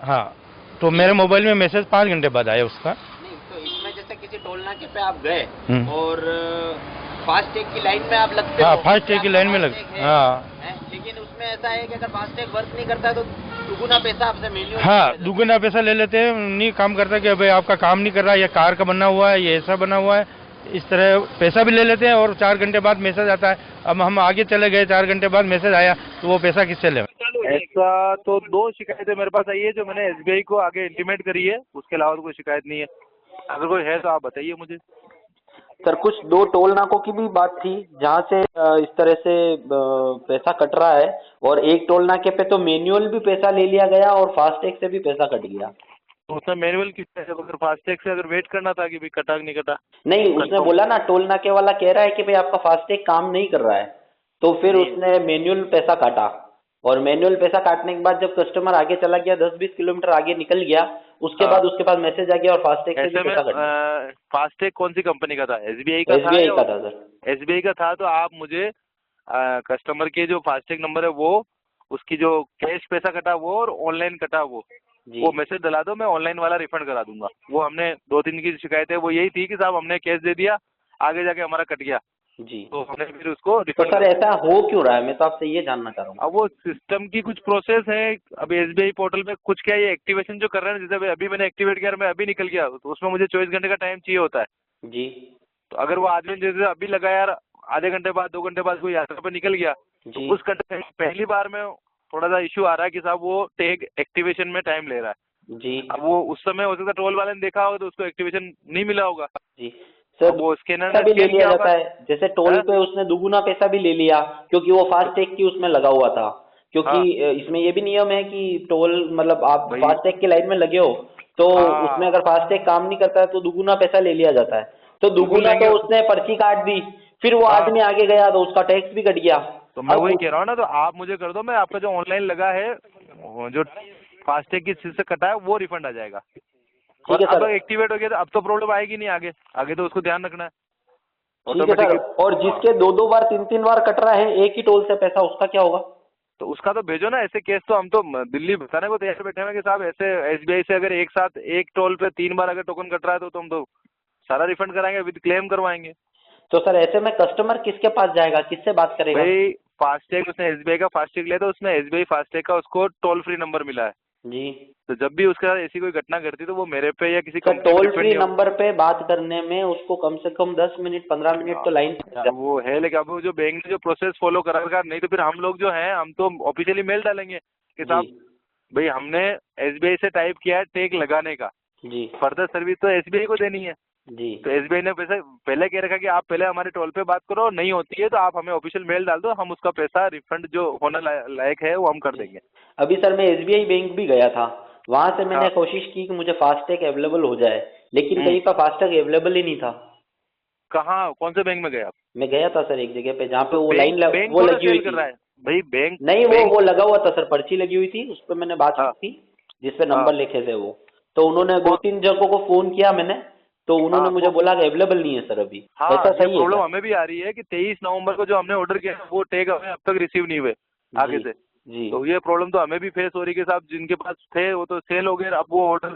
हाँ, तो मेरे मोबाइल में मैसेज 5 घंटे बाद आया उसका। नहीं, तो इसमें जैसे किसी टोल नाके पे आप गए और फास्टैग की लाइन में आप लगते हो? हाँ, फास्टैग की लाइन में लगते। हाँ, लेकिन उसमें ऐसा है कि अगर फास्टैग वर्क नहीं करता है तो दुगुना पैसा आपसे मैन्युअल? हाँ, दुगुना पैसा ले लेते हैं। नहीं काम करता कि भाई आपका काम नहीं कर रहा, ये कार का बना हुआ है, ये ऐसा बना हुआ है, इस तरह पैसा भी ले लेते हैं। और 4 घंटे बाद मैसेज आता है। अब हम आगे चले गए, 4 घंटे बाद मैसेज आया, तो वो पैसा किससे ले? ऐसा तो 2 शिकायतें मेरे पास आई है जो मैंने SBI को आगे इंटीमेट करी है, उसके अलावा तो कोई शिकायत नहीं है। अगर कोई है तो आप बताइए मुझे। सर, कुछ 2 टोल नाकों की भी बात थी जहाँ से इस तरह से पैसा कट रहा है, और एक टोल नाके पे तो मैन्युअल भी पैसा ले लिया गया और फास्टैग से भी पैसा कट गया। उसने मैनुअल किस तरह से, अगर फास्टैग से अगर वेट करना था कि भाई कटा नहीं कटा? नहीं, उसने बोला ना, टोल नाके वाला कह रहा है कि भाई आपका फास्टैग काम नहीं कर रहा है, तो फिर उसने मैन्युअल पैसा काटा। और मैनुअल पैसा काटने के बाद जब कस्टमर आगे चला गया, 10-20 किलोमीटर आगे निकल गया, उसके बाद उसके पास मैसेज आ गया और फास्टैग से पैसा कट गया। फास्टैग कौन सी कंपनी का था? SBI का था? SBI का था सर। SBI का था, तो आप मुझे कस्टमर के जो फास्टैग नंबर है वो, उसकी जो कैश पैसा कटा वो और ऑनलाइन कटा वो मैसेज डला दो, मैं ऑनलाइन वाला रिफंड करा दूंगा। वो हमने 2-3 की शिकायत है, वो यही थी कि साहब हमने कैश दे दिया, आगे जाके हमारा कट गया जी, तो हमने फिर उसको तो सर ऐसा हो क्यों रहा है? मैं तो आपसे ये जानना चाह रहा हूँ। अब वो सिस्टम की कुछ प्रोसेस है। अब SBI पोर्टल पे कुछ क्या ये एक्टिवेशन जो कर रहे हैं, जैसे अभी मैंने एक्टिवेट किया, मैं अभी निकल गया, तो उसमें मुझे 24 घंटे का टाइम चाहिए होता है जी। तो अगर वो आदमी जैसे अभी लगा यार, आधे घंटे बाद 2 घंटे बाद कोई यात्रा पर निकल गया, तो उस घंटे पहली बार में थोड़ा सा इश्यू आ रहा है कि साहब वो टैग एक्टिवेशन में टाइम ले रहा है जी। अब वो उस समय हो सकता है टोल वाले ने देखा होगा तो उसको एक्टिवेशन नहीं मिला होगा जी सर, वो स्कैनर पैसा भी ले लिया जाता है, जैसे टोल पे उसने दुगुना पैसा भी ले लिया क्योंकि वो फास्टैग की उसमें लगा हुआ था, क्योंकि इसमें ये भी नियम है कि टोल मतलब आप फास्टैग की लाइन में लगे हो तो उसमें अगर फास्टैग काम नहीं करता है तो दुगुना पैसा ले लिया जाता है, तो दुगुना तो उसने पर्ची काट दी, फिर वो आदमी आगे गया तो उसका टैक्स भी कट गया। तो मैं वही कह रहा हूँ ना, तो आप मुझे कर दो, मैं आपका जो ऑनलाइन लगा है जो फास्टैग की चीज से कटा है वो रिफंड आ जाएगा। और अब एक्टिवेट हो गया तो अब तो प्रॉब्लम आएगी नहीं, आगे आगे तो उसको ध्यान रखना है। ठीक है सर, और जिसके 2-2 बार 3-3 बार कट रहा है एक ही टोल से पैसा, उसका क्या होगा? तो उसका तो भेजो ना, ऐसे केस तो हम तो दिल्ली बताने को तैयार बैठे हैं कि साहब ऐसे SBI से अगर एक साथ एक टोल पे 3 बार अगर टोकन कट रहा है तो हम तो सारा रिफंड कराएंगे, विद क्लेम करवाएंगे। तो सर ऐसे में कस्टमर किसके पास जाएगा, किससे बात करेगा? भाई फास्टैग उसने SBI का फास्टैग लिया तो उसमें SBI फास्टैग का उसको टोल फ्री नंबर मिला है जी। तो जब भी उसके साथ ऐसी कोई घटना घटती तो वो मेरे पे या किसी टोल फ्री नंबर पे बात करने में उसको कम से कम 10 मिनट 15 मिनट तो लाइन वो है, लेकिन अब जो बैंक ने जो प्रोसेस फॉलो करा रखा, नहीं तो फिर हम लोग जो हैं हम तो ऑफिशियली मेल डालेंगे कि साहब भाई हमने SBI से टाइप किया है टैग लगाने का जी, फर्दर सर्विस तो SBI को देनी है जी। तो SBI ने पैसा पहले कह रखा कि आप पहले हमारे टोल पे बात करो, नहीं होती है तो आप हमें ऑफिशियल मेल डाल दो, हम उसका पैसा रिफंड जो होना लायक है वो हम कर देंगे। अभी सर मैं SBI बैंक भी गया था, वहां से मैंने कोशिश की कि मुझे फास्टैग अवेलेबल हो जाए, लेकिन कहीं का फास्टैग अवेलेबल ही नहीं था। कहाँ, कौन से बैंक में गए आप? मैं गया था सर एक जगह पे जहाँ पे वो लाइन वो लगी हुई थी। भाई बैंक नहीं, वो लगा हुआ था सर, पर्ची लगी हुई थी, उस पर मैंने बात की थी जिसपे नंबर लिखे थे वो, तो उन्होंने 2-3 जगहों को फोन किया मैंने, तो उन्होंने मुझे बोला कि अवेलेबल नहीं है सर अभी। ऐसा सही है? प्रॉब्लम हमें भी आ रही है कि 23 नवंबर को जो हमने ऑर्डर किया वो टैग हमें अब तक रिसीव नहीं हुए आगे से जी। तो ये प्रॉब्लम तो हमें भी फेस हो रही है कि साहब जिनके पास थे वो तो सेल हो गए, अब वो ऑर्डर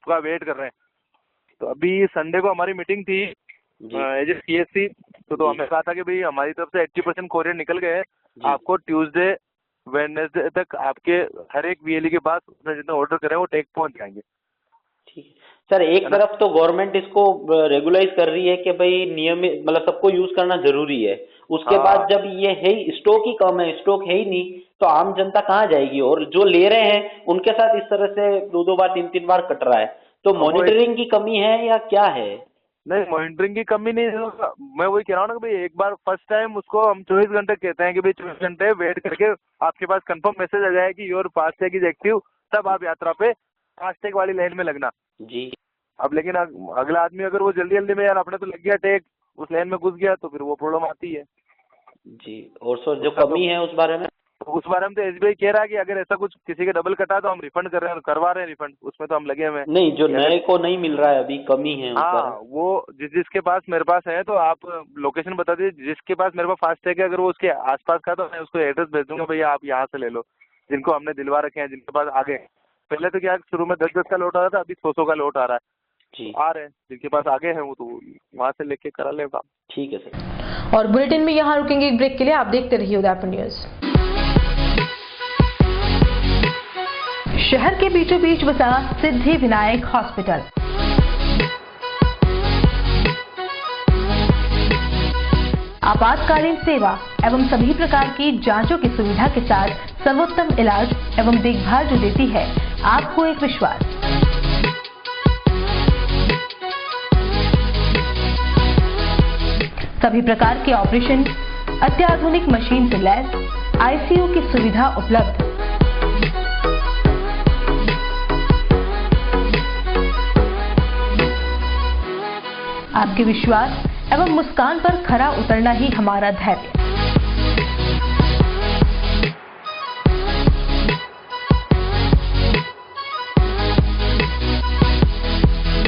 का वेट कर रहे हैं। तो अभी संडे को हमारी मीटिंग थी एज ए CSC, तो हमें कहा था कि भाई हमारी तरफ से 80% कोरियर निकल गए, आपको ट्यूसडे वेडनेसडे तक आपके हर एक VLE के पास उसने जितना ऑर्डर करे वो टैग पहुंच जाएंगे। ठीक है सर, एक तरफ तो गवर्नमेंट इसको रेगुलाइज कर रही है कि भाई नियमित मतलब सबको यूज करना जरूरी है, उसके बाद जब ये है स्टॉक ही कम है, स्टॉक है ही नहीं, तो आम जनता कहाँ जाएगी? और जो ले रहे हैं उनके साथ इस तरह से 2-2 बार 3-3 बार कट रहा है, तो मॉनिटरिंग की कमी है या क्या है? नहीं, मॉनिटरिंग की कमी नहीं है, मैं वही कह रहा हूँ ना कि भाई एक बार फर्स्ट टाइम उसको हम 24 घंटे कहते हैं कि भाई 24 घंटे वेट करके आपके पास कंफर्म मैसेज आ जाए कि योर फास्टैग इज एक्टिव, तब आप यात्रा पे फास्टैग वाली लाइन में लगना जी। अब लेकिन अगला आदमी अगर वो जल्दी जल्दी में यार अपने तो लग गया टैग, उस लाइन में घुस गया तो फिर वो प्रॉब्लम आती है जी। और सर जो कमी है उस बारे में तो SBI कह रहा है कि अगर ऐसा कुछ किसी के डबल कटा तो हम रिफंड कर रहे हैं, करवा रहे हैं रिफंड, उसमें तो हम लगे हुए हैं। नहीं, जो नए को नहीं मिल रहा है अभी कमी है। हाँ, वो जिसके पास मेरे पास है तो आप लोकेशन बता दीजिए, जिसके पास मेरे पास फास्टैग है अगर वो उसके आसपास का तो मैं उसको एड्रेस भेज दूंगा, भैया आप यहाँ से ले लो, जिनको हमने दिलवा रखे हैं, जिनके पास आ गए। पहले तो क्या शुरू में 10-10 का लोट आ रहा था, अभी 100-100 का लोट आ रहा है आ रहे हैं, जिनके पास आगे हैं वो तो वहाँ से लेके करा ले काम। ठीक है सर। और बुलेटिन में यहाँ रुकेंगे एक ब्रेक के लिए, आप देखते रहिए उदयपुर न्यूज। शहर के बीचों बीच बसा सिद्धि विनायक हॉस्पिटल। आपातकालीन सेवा एवं सभी प्रकार की जांचों की सुविधा के साथ सर्वोत्तम इलाज एवं देखभाल जो देती है आपको एक विश्वास। सभी प्रकार के ऑपरेशन, अत्याधुनिक मशीन से लैस ICU की सुविधा उपलब्ध। आपके विश्वास एवं मुस्कान पर खरा उतरना ही हमारा धैर्य।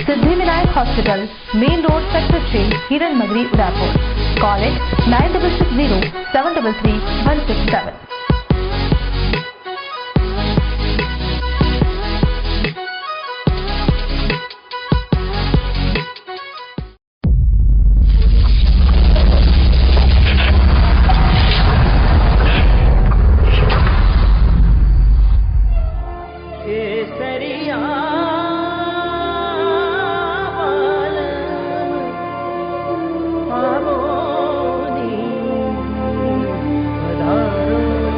Siddhi Vinayak hospital, main road, sector 3, Hiran Magri, Udaipur. Call it 9660 733 167। Adoro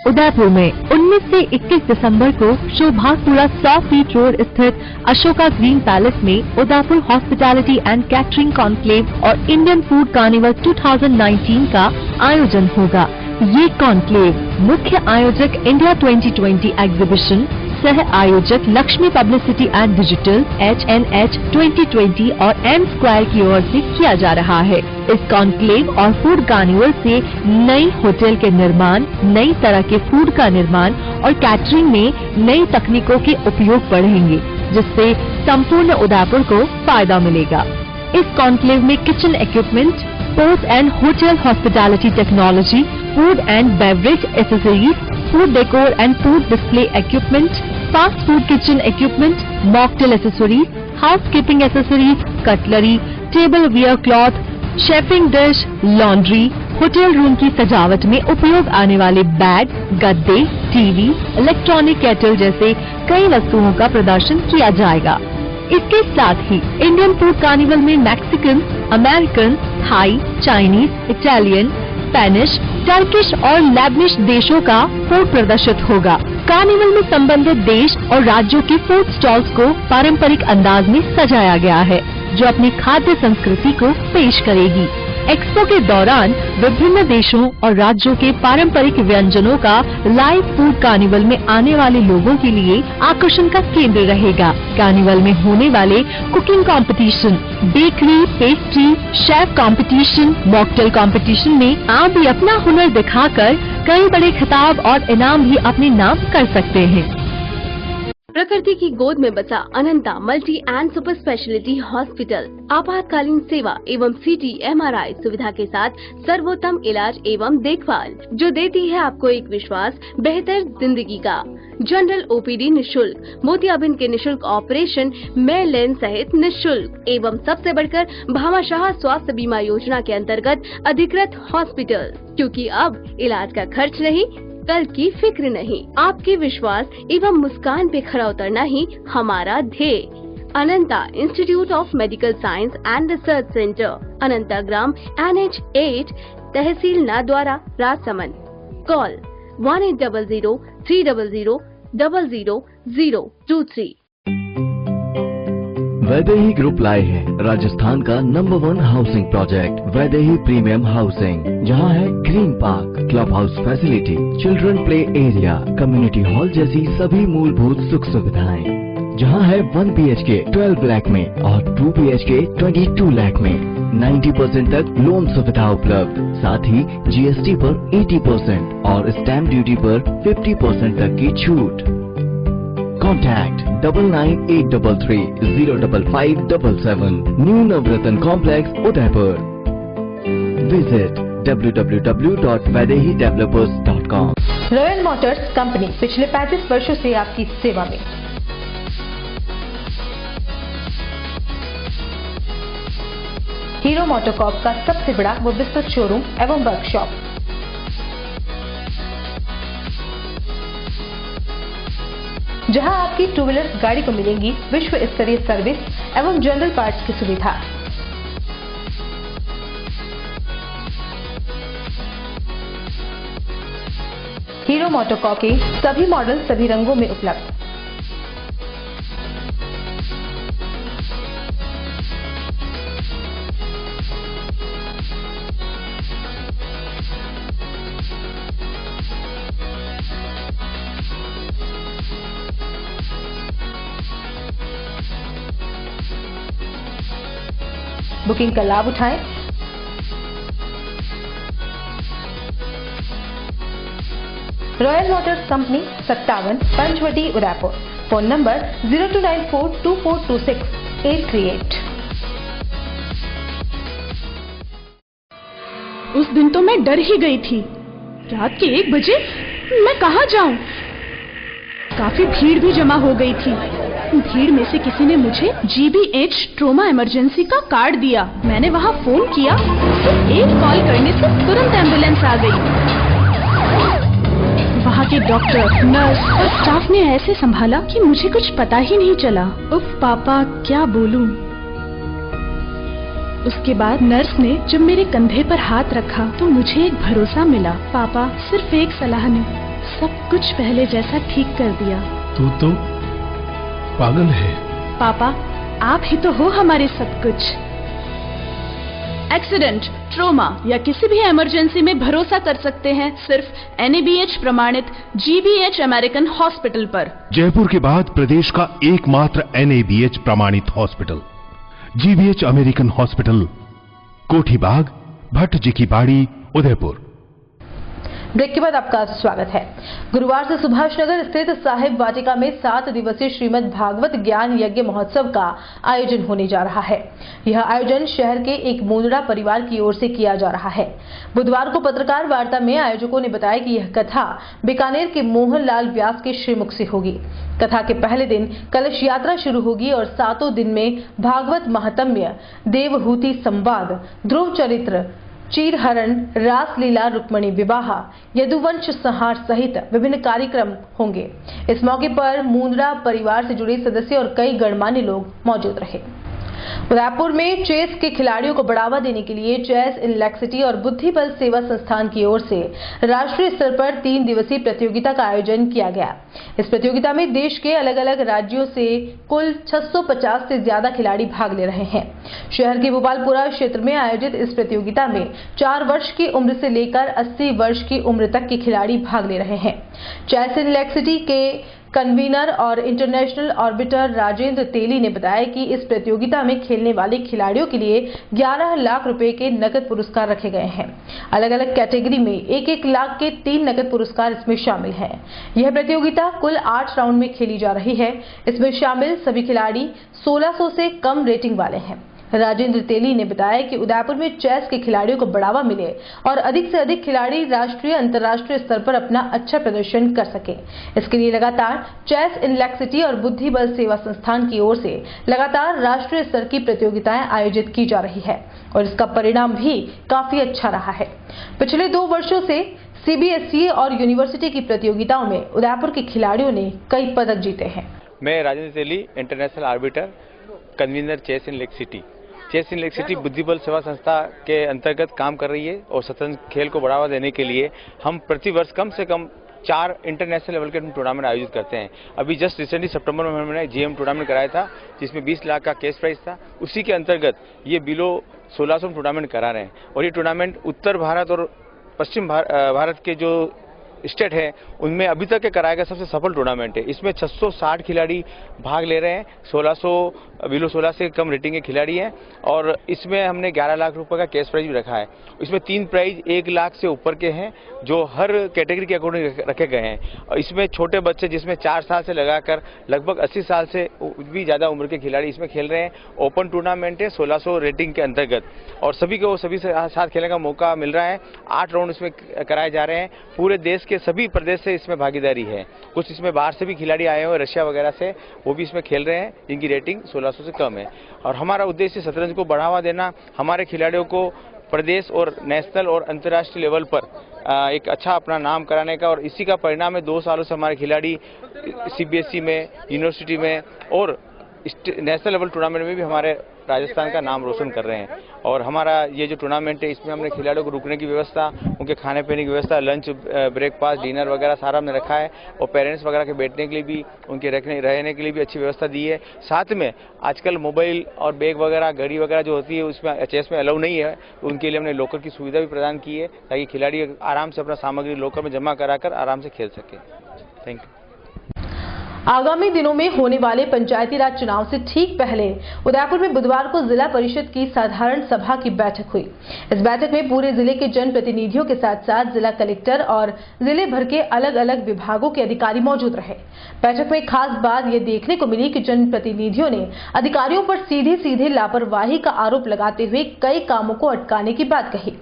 Udaipur में 19 से 21 दिसंबर को शोभापुरा 100 फीट रोड स्थित अशोका ग्रीन पैलेस में Udaipur hospitality and catering conclave और इंडियन फूड कार्निवल 2019 का आयोजन होगा। ये कॉन्क्लेव मुख्य आयोजक इंडिया 2020 एग्जीबिशन, सह आयोजक Lakshmi publicity and digital HNH 2020 और M स्क्वायर की ओर से किया जा रहा है। इस कॉन्क्लेव और फूड कार्निवल से नई होटल के निर्माण, नई तरह के फूड का निर्माण और कैटरिंग में नई तकनीकों के उपयोग बढ़ेंगे, जिससे संपूर्ण उदयपुर को फायदा मिलेगा। इस कॉन्क्लेव में kitchen equipment, port and hotel hospitality technology, food and beverage accessories, food decor and food display equipment, fast food kitchen equipment, mocktail accessories, housekeeping accessories, cutlery, tableware cloth, chafing dish, laundry, hotel room की सजावट में उपयोग आने वाले bag, गद्दे, TV, electronic kettle जैसे कई वस्तुओं का प्रदर्शन किया जाएगा। इसके साथ ही इंडियन फूड कार्निवल में Mexican, American, Thai, Chinese, Italian, Spanish, Turkish और लेबनिश देशों का फूड प्रदर्शित होगा। कार्निवल में संबंधित देश और राज्यों के फूड स्टॉल्स को पारंपरिक अंदाज में सजाया गया है, जो अपनी खाद्य संस्कृति को पेश करेगी। एक्सपो के दौरान विभिन्न देशों और राज्यों के पारंपरिक व्यंजनों का लाइव फूड कार्निवल में आने वाले लोगों के लिए आकर्षण का केंद्र रहेगा। कार्निवल में होने वाले cooking competition, bakery, pastry, chef competition, mocktail competition में आप भी अपना हुनर दिखाकर कई बड़े खिताब और इनाम भी अपने नाम कर सकते हैं। प्रकृति की गोद में बसा Ananta multi and super speciality hospital आपातकालीन सेवा एवं CT MRI सुविधा के साथ सर्वोत्तम इलाज एवं देखभाल, जो देती है आपको एक विश्वास बेहतर जिंदगी का। जनरल OPD निशुल्क, मोतियाबिंद के निशुल्क ऑपरेशन, मेल लेन सहित निशुल्क एवं सबसे बढ़कर भामाशाह स्वास्थ्य बीमा योजना के अंतर्गत अधिकृत हॉस्पिटल, क्योंकि अब इलाज का खर्च नहीं, कल की फिक्र नहीं। आपके विश्वास एवं मुस्कान पे खरा उतरना ही हमारा ध्येय। Ananta institute of medical science and research centre, Ananta Gram, NH 8, तहसील नाद्वारा, राजसमंद। कॉल 1800-300-00023। वैदेही ग्रुप लाए हैं राजस्थान का number 1 housing project Vaidehi premium housing, जहां है green park, club house facility, children play area, community hall जैसी सभी मूलभूत सुख सुविधाएं, जहां है 1 BHK 12 लाख में और 2 BHK 22 लाख में 90% तक लोन सुविधा उपलब्ध, साथ ही GST पर 80% और स्टैम्प ड्यूटी पर 50% तक की छूट। Contact 9983305577, New Navratna Complex, Udaipur. Visit www.vaidehidevelopers.com. Royal motors company पिछले 35 वर्षों से आपकी सेवा में। हीरो मोटोकॉर्प का सबसे बड़ा व विस्तृत शोरूम एवं वर्कशॉप, जहां आपकी 2 व्हीलर गाड़ी को मिलेंगी विश्व स्तरीय सर्विस एवं जनरल पार्ट्स की सुविधा। हीरो मोटोकॉर्प के सभी मॉडल सभी रंगों में उपलब्ध। बुकिंग का लाभ उठाएं। Royal motors company 57 Panchavati Udaipur. Phone number 02942426-838। उस दिन तो मैं डर ही गई थी। रात के 1 बजे मैं कहाँ जाऊं? काफी भीड़ भी जमा हो गई थी। भीड़ में से किसी ने मुझे GBH ट्रोमा इमरजेंसी का कार्ड दिया। मैंने वहाँ फोन किया तो एक कॉल करने से तुरंत एम्बुलेंस आ गई। वहाँ के डॉक्टर, नर्स और स्टाफ ने ऐसे संभाला कि मुझे कुछ पता ही नहीं चला। उफ पापा, क्या बोलूं। उसके बाद नर्स ने जब मेरे कंधे पर हाथ रखा तो मुझे एक भरोसा मिला। पापा, सिर्फ एक सलाह ने, सब कुछ पहले जैसा ठीक कर दिया। तू तो पागल है। पापा, आप ही तो हो हमारे सब कुछ। एक्सीडेंट, ट्रोमा या किसी भी इमरजेंसी में भरोसा कर सकते हैं सिर्फ NABH प्रमाणित GBH अमेरिकन हॉस्पिटल पर। जयपुर के बाद प्रदेश का एकमात्र NABH प्रमाणित hospital GBH American hospital, Kothibagh, Bhatt ji की बाड़ी, उदयपुर। ब्रेक के बाद आपका स्वागत है। गुरुवार से सुभाष नगर स्थित साहिब वाटिका में 7 दिवसीय श्रीमद् भागवत ज्ञान यज्ञ महोत्सव का आयोजन होने जा रहा है। यह आयोजन शहर के एक मुंदड़ा परिवार की ओर से किया जा रहा है। बुधवार को पत्रकार वार्ता में आयोजकों ने बताया कि यह कथा बीकानेर के मोहनलाल व्यास के श्रीमुख से होगी। कथा के पहले दिन कलश यात्रा शुरू होगी और 7 दिन में भागवत महात्म्य, देवहूति संवाद, ध्रुव चरित्र, चीरहरण, रासलीला, रुक्मणी विवाह, यदुवंश संहार सहित विभिन्न कार्यक्रम होंगे। इस मौके पर मुंदड़ा परिवार से जुड़े सदस्य और कई गणमान्य लोग मौजूद रहे। उदयपुर में चेस के खिलाड़ियों को बढ़ावा देने के लिए चेस इन लेक सिटी और बुद्धिबल सेवा संस्थान की ओर से राष्ट्रीय स्तर पर 3 दिवसीय प्रतियोगिता का आयोजन किया गया। इस प्रतियोगिता में देश के अलग अलग राज्यों से कुल 650 से ज्यादा खिलाड़ी भाग ले रहे हैं। शहर के भोपालपुरा क्षेत्र में आयोजित इस प्रतियोगिता में 4 वर्ष की उम्र से लेकर 80 वर्ष की उम्र तक के खिलाड़ी भाग ले रहे हैं। चेस इन लेक सिटी के कन्वीनर और इंटरनेशनल ऑर्बिटर राजेंद्र तेली ने बताया कि इस प्रतियोगिता में खेलने वाले खिलाड़ियों के लिए 11 लाख रुपए के नकद पुरस्कार रखे गए हैं। अलग अलग कैटेगरी में 1-1 लाख के 3 नकद पुरस्कार इसमें शामिल हैं। यह प्रतियोगिता कुल 8 राउंड में खेली जा रही है। इसमें शामिल सभी खिलाड़ी 1600 से कम रेटिंग वाले हैं। राजेंद्र तेली ने बताया कि उदयपुर में चेस के खिलाड़ियों को बढ़ावा मिले और अधिक से अधिक खिलाड़ी राष्ट्रीय अंतर्राष्ट्रीय स्तर पर अपना अच्छा प्रदर्शन कर सके। इसके लिए लगातार चेस इन लेक सिटी और बुद्धिबल सेवा संस्थान की ओर से लगातार राष्ट्रीय स्तर की प्रतियोगिताएं आयोजित की जा रही है और इसका परिणाम भी काफी अच्छा रहा है। पिछले 2 वर्षों से CBSE और यूनिवर्सिटी की प्रतियोगिताओं में उदयपुर के खिलाड़ियों ने कई पदक जीते हैं। मैं राजेंद्र तेली, इंटरनेशनल आर्बिटर, कन्वीनर चेस इन लेक सिटी। चेस इन लेक सिटी बुद्धिबल सेवा संस्था के अंतर्गत काम कर रही है और शतरंज खेल को बढ़ावा देने के लिए हम प्रति वर्ष कम से कम 4 इंटरनेशनल लेवल के टूर्नामेंट आयोजित करते हैं। अभी जस्ट रिसेंटली सितंबर में हमने GM टूर्नामेंट कराया था जिसमें 20 लाख का कैश प्राइज था। उसी के अंतर्गत ये बिलो 1600 टूर्नामेंट करा रहे हैं और ये टूर्नामेंट उत्तर भारत और पश्चिम भारत के जो स्टेट है उनमें अभी तक के कराया गया सबसे सफल टूर्नामेंट है। इसमें 660 खिलाड़ी भाग ले रहे हैं। 1600 बिलो 16 से कम रेटिंग के खिलाड़ी हैं और इसमें हमने 11 लाख रुपए का कैश प्राइज भी रखा है। इसमें 3 प्राइज 1 लाख से ऊपर के हैं जो हर कैटेगरी के अकॉर्डिंग रखे गए हैं और इसमें छोटे बच्चे जिसमें 4 साल से लगाकर लगभग 80 साल से भी ज़्यादा उम्र के खिलाड़ी इसमें खेल रहे हैं। ओपन टूर्नामेंट है 1600 रेटिंग के अंतर्गत और सभी को सभी से साथ खेलने का मौका मिल रहा है। 8 राउंड इसमें कराए जा रहे हैं। पूरे देश के सभी प्रदेश से इसमें भागीदारी है। कुछ इसमें बाहर से भी खिलाड़ी आए हुए रशिया वगैरह से, वो भी इसमें खेल रहे हैं जिनकी रेटिंग 1600 से कम है। और हमारा उद्देश्य शतरंज को बढ़ावा देना, हमारे खिलाड़ियों को प्रदेश और नेशनल और अंतर्राष्ट्रीय लेवल पर एक अच्छा अपना नाम कराने का और इसी का परिणाम है 2 सालों से हमारे खिलाड़ी CBSE में, यूनिवर्सिटी में और नेशनल लेवल टूर्नामेंट में भी हमारे राजस्थान का नाम रोशन कर रहे हैं। और हमारा ये जो टूर्नामेंट है इसमें हमने खिलाड़ियों को रुकने की व्यवस्था, उनके खाने पीने की व्यवस्था, लंच, ब्रेकफास्ट, डिनर वगैरह सारा हमने रखा है और पेरेंट्स वगैरह के बैठने के लिए भी, उनके रहने के लिए भी अच्छी व्यवस्था दी है। साथ में आजकल मोबाइल और बैग वगैरह, घड़ी वगैरह जो होती है उसमें चेस में अलाउ नहीं है, उनके लिए हमने लॉकर की सुविधा भी प्रदान की है ताकि खिलाड़ी आराम से अपना सामग्री लॉकर में जमा कराकर आराम से खेल सके। Thank you. आगामी दिनों में होने वाले पंचायती राज चुनाव से ठीक पहले उदयपुर में बुधवार को जिला परिषद की साधारण सभा की बैठक हुई। इस बैठक में पूरे जिले के जनप्रतिनिधियों के साथ साथ जिला कलेक्टर और जिले भर के अलग अलग विभागों के अधिकारी मौजूद रहे। बैठक में खास बात यह देखने को मिली कि जनप्रतिनिधियों ने अधिकारियों पर सीधे लापरवाही का आरोप लगाते हुए कई कामों को अटकाने की बात कही।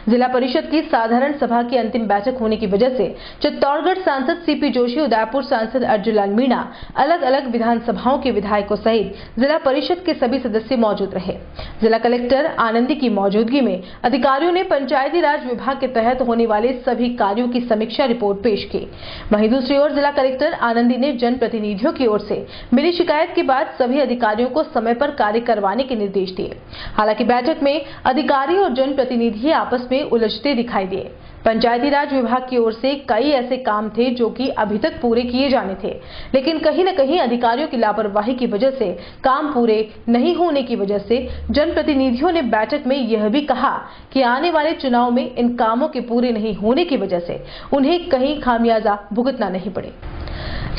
जिला परिषद की साधारण सभा की अंतिम बैठक होने की वजह से चित्तौड़गढ़ सांसद CP जोशी, उदयपुर सांसद अर्जुनलाल मीणा, अलग अलग विधानसभाओं के विधायकों सहित जिला परिषद के सभी सदस्य मौजूद रहे। जिला कलेक्टर आनंदी की मौजूदगी में अधिकारियों ने पंचायती राज विभाग के तहत होने वाले सभी कार्यों की समीक्षा रिपोर्ट पेश की। वहीं दूसरी ओर जिला कलेक्टर आनंदी ने जनप्रतिनिधियों की ओर से मिली शिकायत के बाद सभी अधिकारियों को समय पर कार्य करवाने के निर्देश दिए। हालांकि बैठक में अधिकारी और जनप्रतिनिधि आपस में उलझते दिखाई दिए। पंचायती राज विभाग की ओर से कई ऐसे काम थे जो कि अभी तक पूरे किए जाने थे, लेकिन कहीं न कहीं अधिकारियों की लापरवाही की वजह से काम पूरे नहीं होने की वजह से जनप्रतिनिधियों ने बैठक में यह भी कहा कि आने वाले चुनाव में इन कामों के पूरे नहीं होने की वजह से उन्हें कहीं खामियाजा भुगतना नहीं पड़े।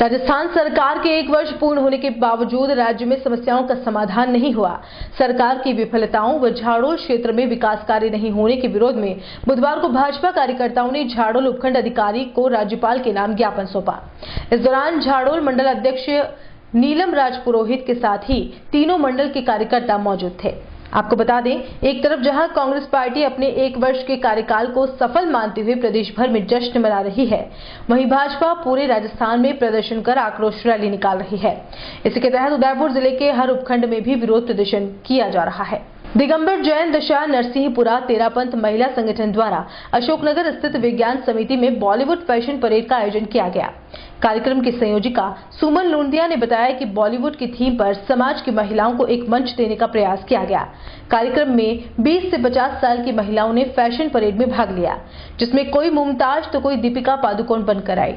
राजस्थान सरकार के 1 वर्ष पूर्ण होने के बावजूद राज्य में समस्याओं का समाधान नहीं हुआ। सरकार की विफलताओं व झाड़ोल क्षेत्र में विकास कार्य नहीं होने के विरोध में बुधवार को भाजपा कार्यकर्ताओं ने झाड़ोल उपखंड अधिकारी को राज्यपाल के नाम ज्ञापन सौंपा। इस दौरान झाड़ोल मंडल अध्यक्ष नीलम राज पुरोहित के साथ ही तीनों मंडल के कार्यकर्ता मौजूद थे। आपको बता दें, एक तरफ जहां कांग्रेस पार्टी अपने 1 वर्ष के कार्यकाल को सफल मानते हुए प्रदेश भर में जश्न मना रही है, वहीं भाजपा पूरे राजस्थान में प्रदर्शन कर आक्रोश रैली निकाल रही है। इसी के तहत उदयपुर जिले के हर उपखंड में भी विरोध प्रदर्शन किया जा रहा है। दिगंबर जैन दशा नरसिंहपुरा तेरापंथ महिला संगठन द्वारा अशोकनगर स्थित विज्ञान समिति में बॉलीवुड फैशन परेड का आयोजन किया गया। कार्यक्रम की संयोजिका सुमन लुंडिया ने बताया कि बॉलीवुड की थीम पर समाज की महिलाओं को एक मंच देने का प्रयास किया गया। कार्यक्रम में 20 से 50 साल की महिलाओं ने फैशन परेड में भाग लिया, जिसमें कोई मुमताज तो कोई दीपिका पादुकोण बनकर आई।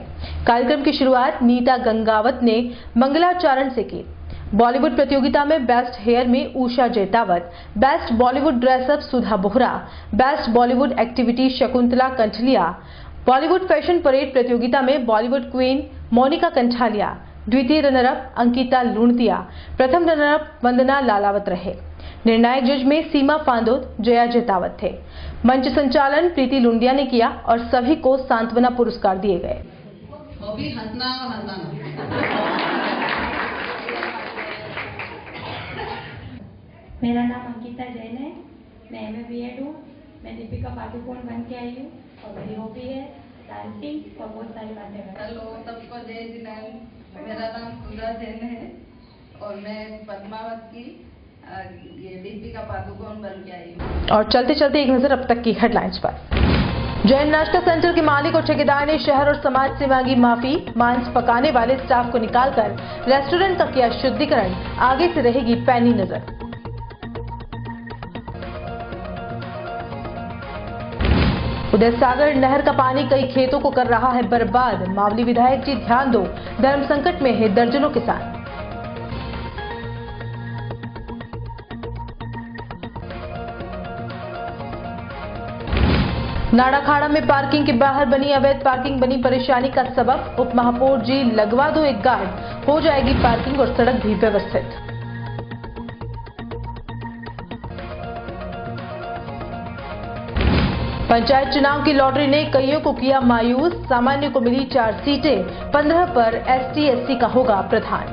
कार्यक्रम की शुरुआत नीता गंगावत ने मंगलाचरण से की। बॉलीवुड प्रतियोगिता में बेस्ट हेयर में Usha Jaitawat, best Bollywood dress up Sudha Bohra, best Bollywood activity Shakuntala Kanthalia, Bollywood fashion parade प्रतियोगिता में बॉलीवुड क्वीन मोनिका कंठालिया, द्वितीय रनरअप अंकिता लुणतिया, प्रथम रनरअप वंदना लालावत रहे। निर्णायक जज में सीमा फांदोद, जया जैतावत थे। मंच संचालन प्रीति लुंडिया ने किया और सभी को सांत्वना पुरस्कार दिए गए। मेरा नाम अंकिता जैन है, मैं एमए बीएड हूँ। मैं दीपिका पादुकोण बन के आई हूँ और मेरी हॉबी है डांसिंग और बहुत सारी बातें करना। हेलो सबको जय जिनेंद्र। मेरा नाम पूजा जैन है और मैं पद्मावत की ये दीपिका पादुकोण बन के आई हूँ। और चलते चलते एक नजर अब तक की हेडलाइंस पर। जैन नाश्ता सेंटर के मालिक और ठेकेदार ने शहर और समाज से मांगी माफी। मांस पकाने वाले स्टाफ को निकालकर रेस्टोरेंट का किया शुद्धिकरण। आगे से रहेगी पैनी नजर। उदय सागर नहर का पानी कई खेतों को कर रहा है बर्बाद। मावली विधायक जी ध्यान दो, धर्म संकट में है दर्जनों किसान। नाड़ाखाड़ा में पार्किंग के बाहर बनी अवैध पार्किंग बनी परेशानी का सबब। उप महापौर जी लगवा दो एक गार्ड, हो जाएगी पार्किंग और सड़क भी व्यवस्थित। पंचायत चुनाव की लॉटरी ने कईयों को किया मायूस। सामान्य को मिली 4 सीटें, 15 पर ST/SC का होगा प्रधान।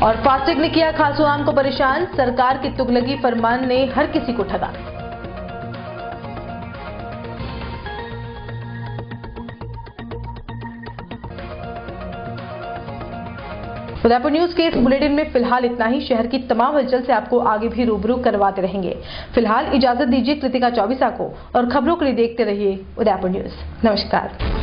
और फास्टैग ने किया खासो आम को परेशान। सरकार की तुगलकी फरमान ने हर किसी को ठगा। उदयपुर न्यूज के इस बुलेटिन में फिलहाल इतना ही। शहर की तमाम हलचल से आपको आगे भी रूबरू करवाते रहेंगे। फिलहाल इजाजत दीजिए कृतिका चौबीसा को और खबरों के लिए देखते रहिए उदयपुर न्यूज। नमस्कार।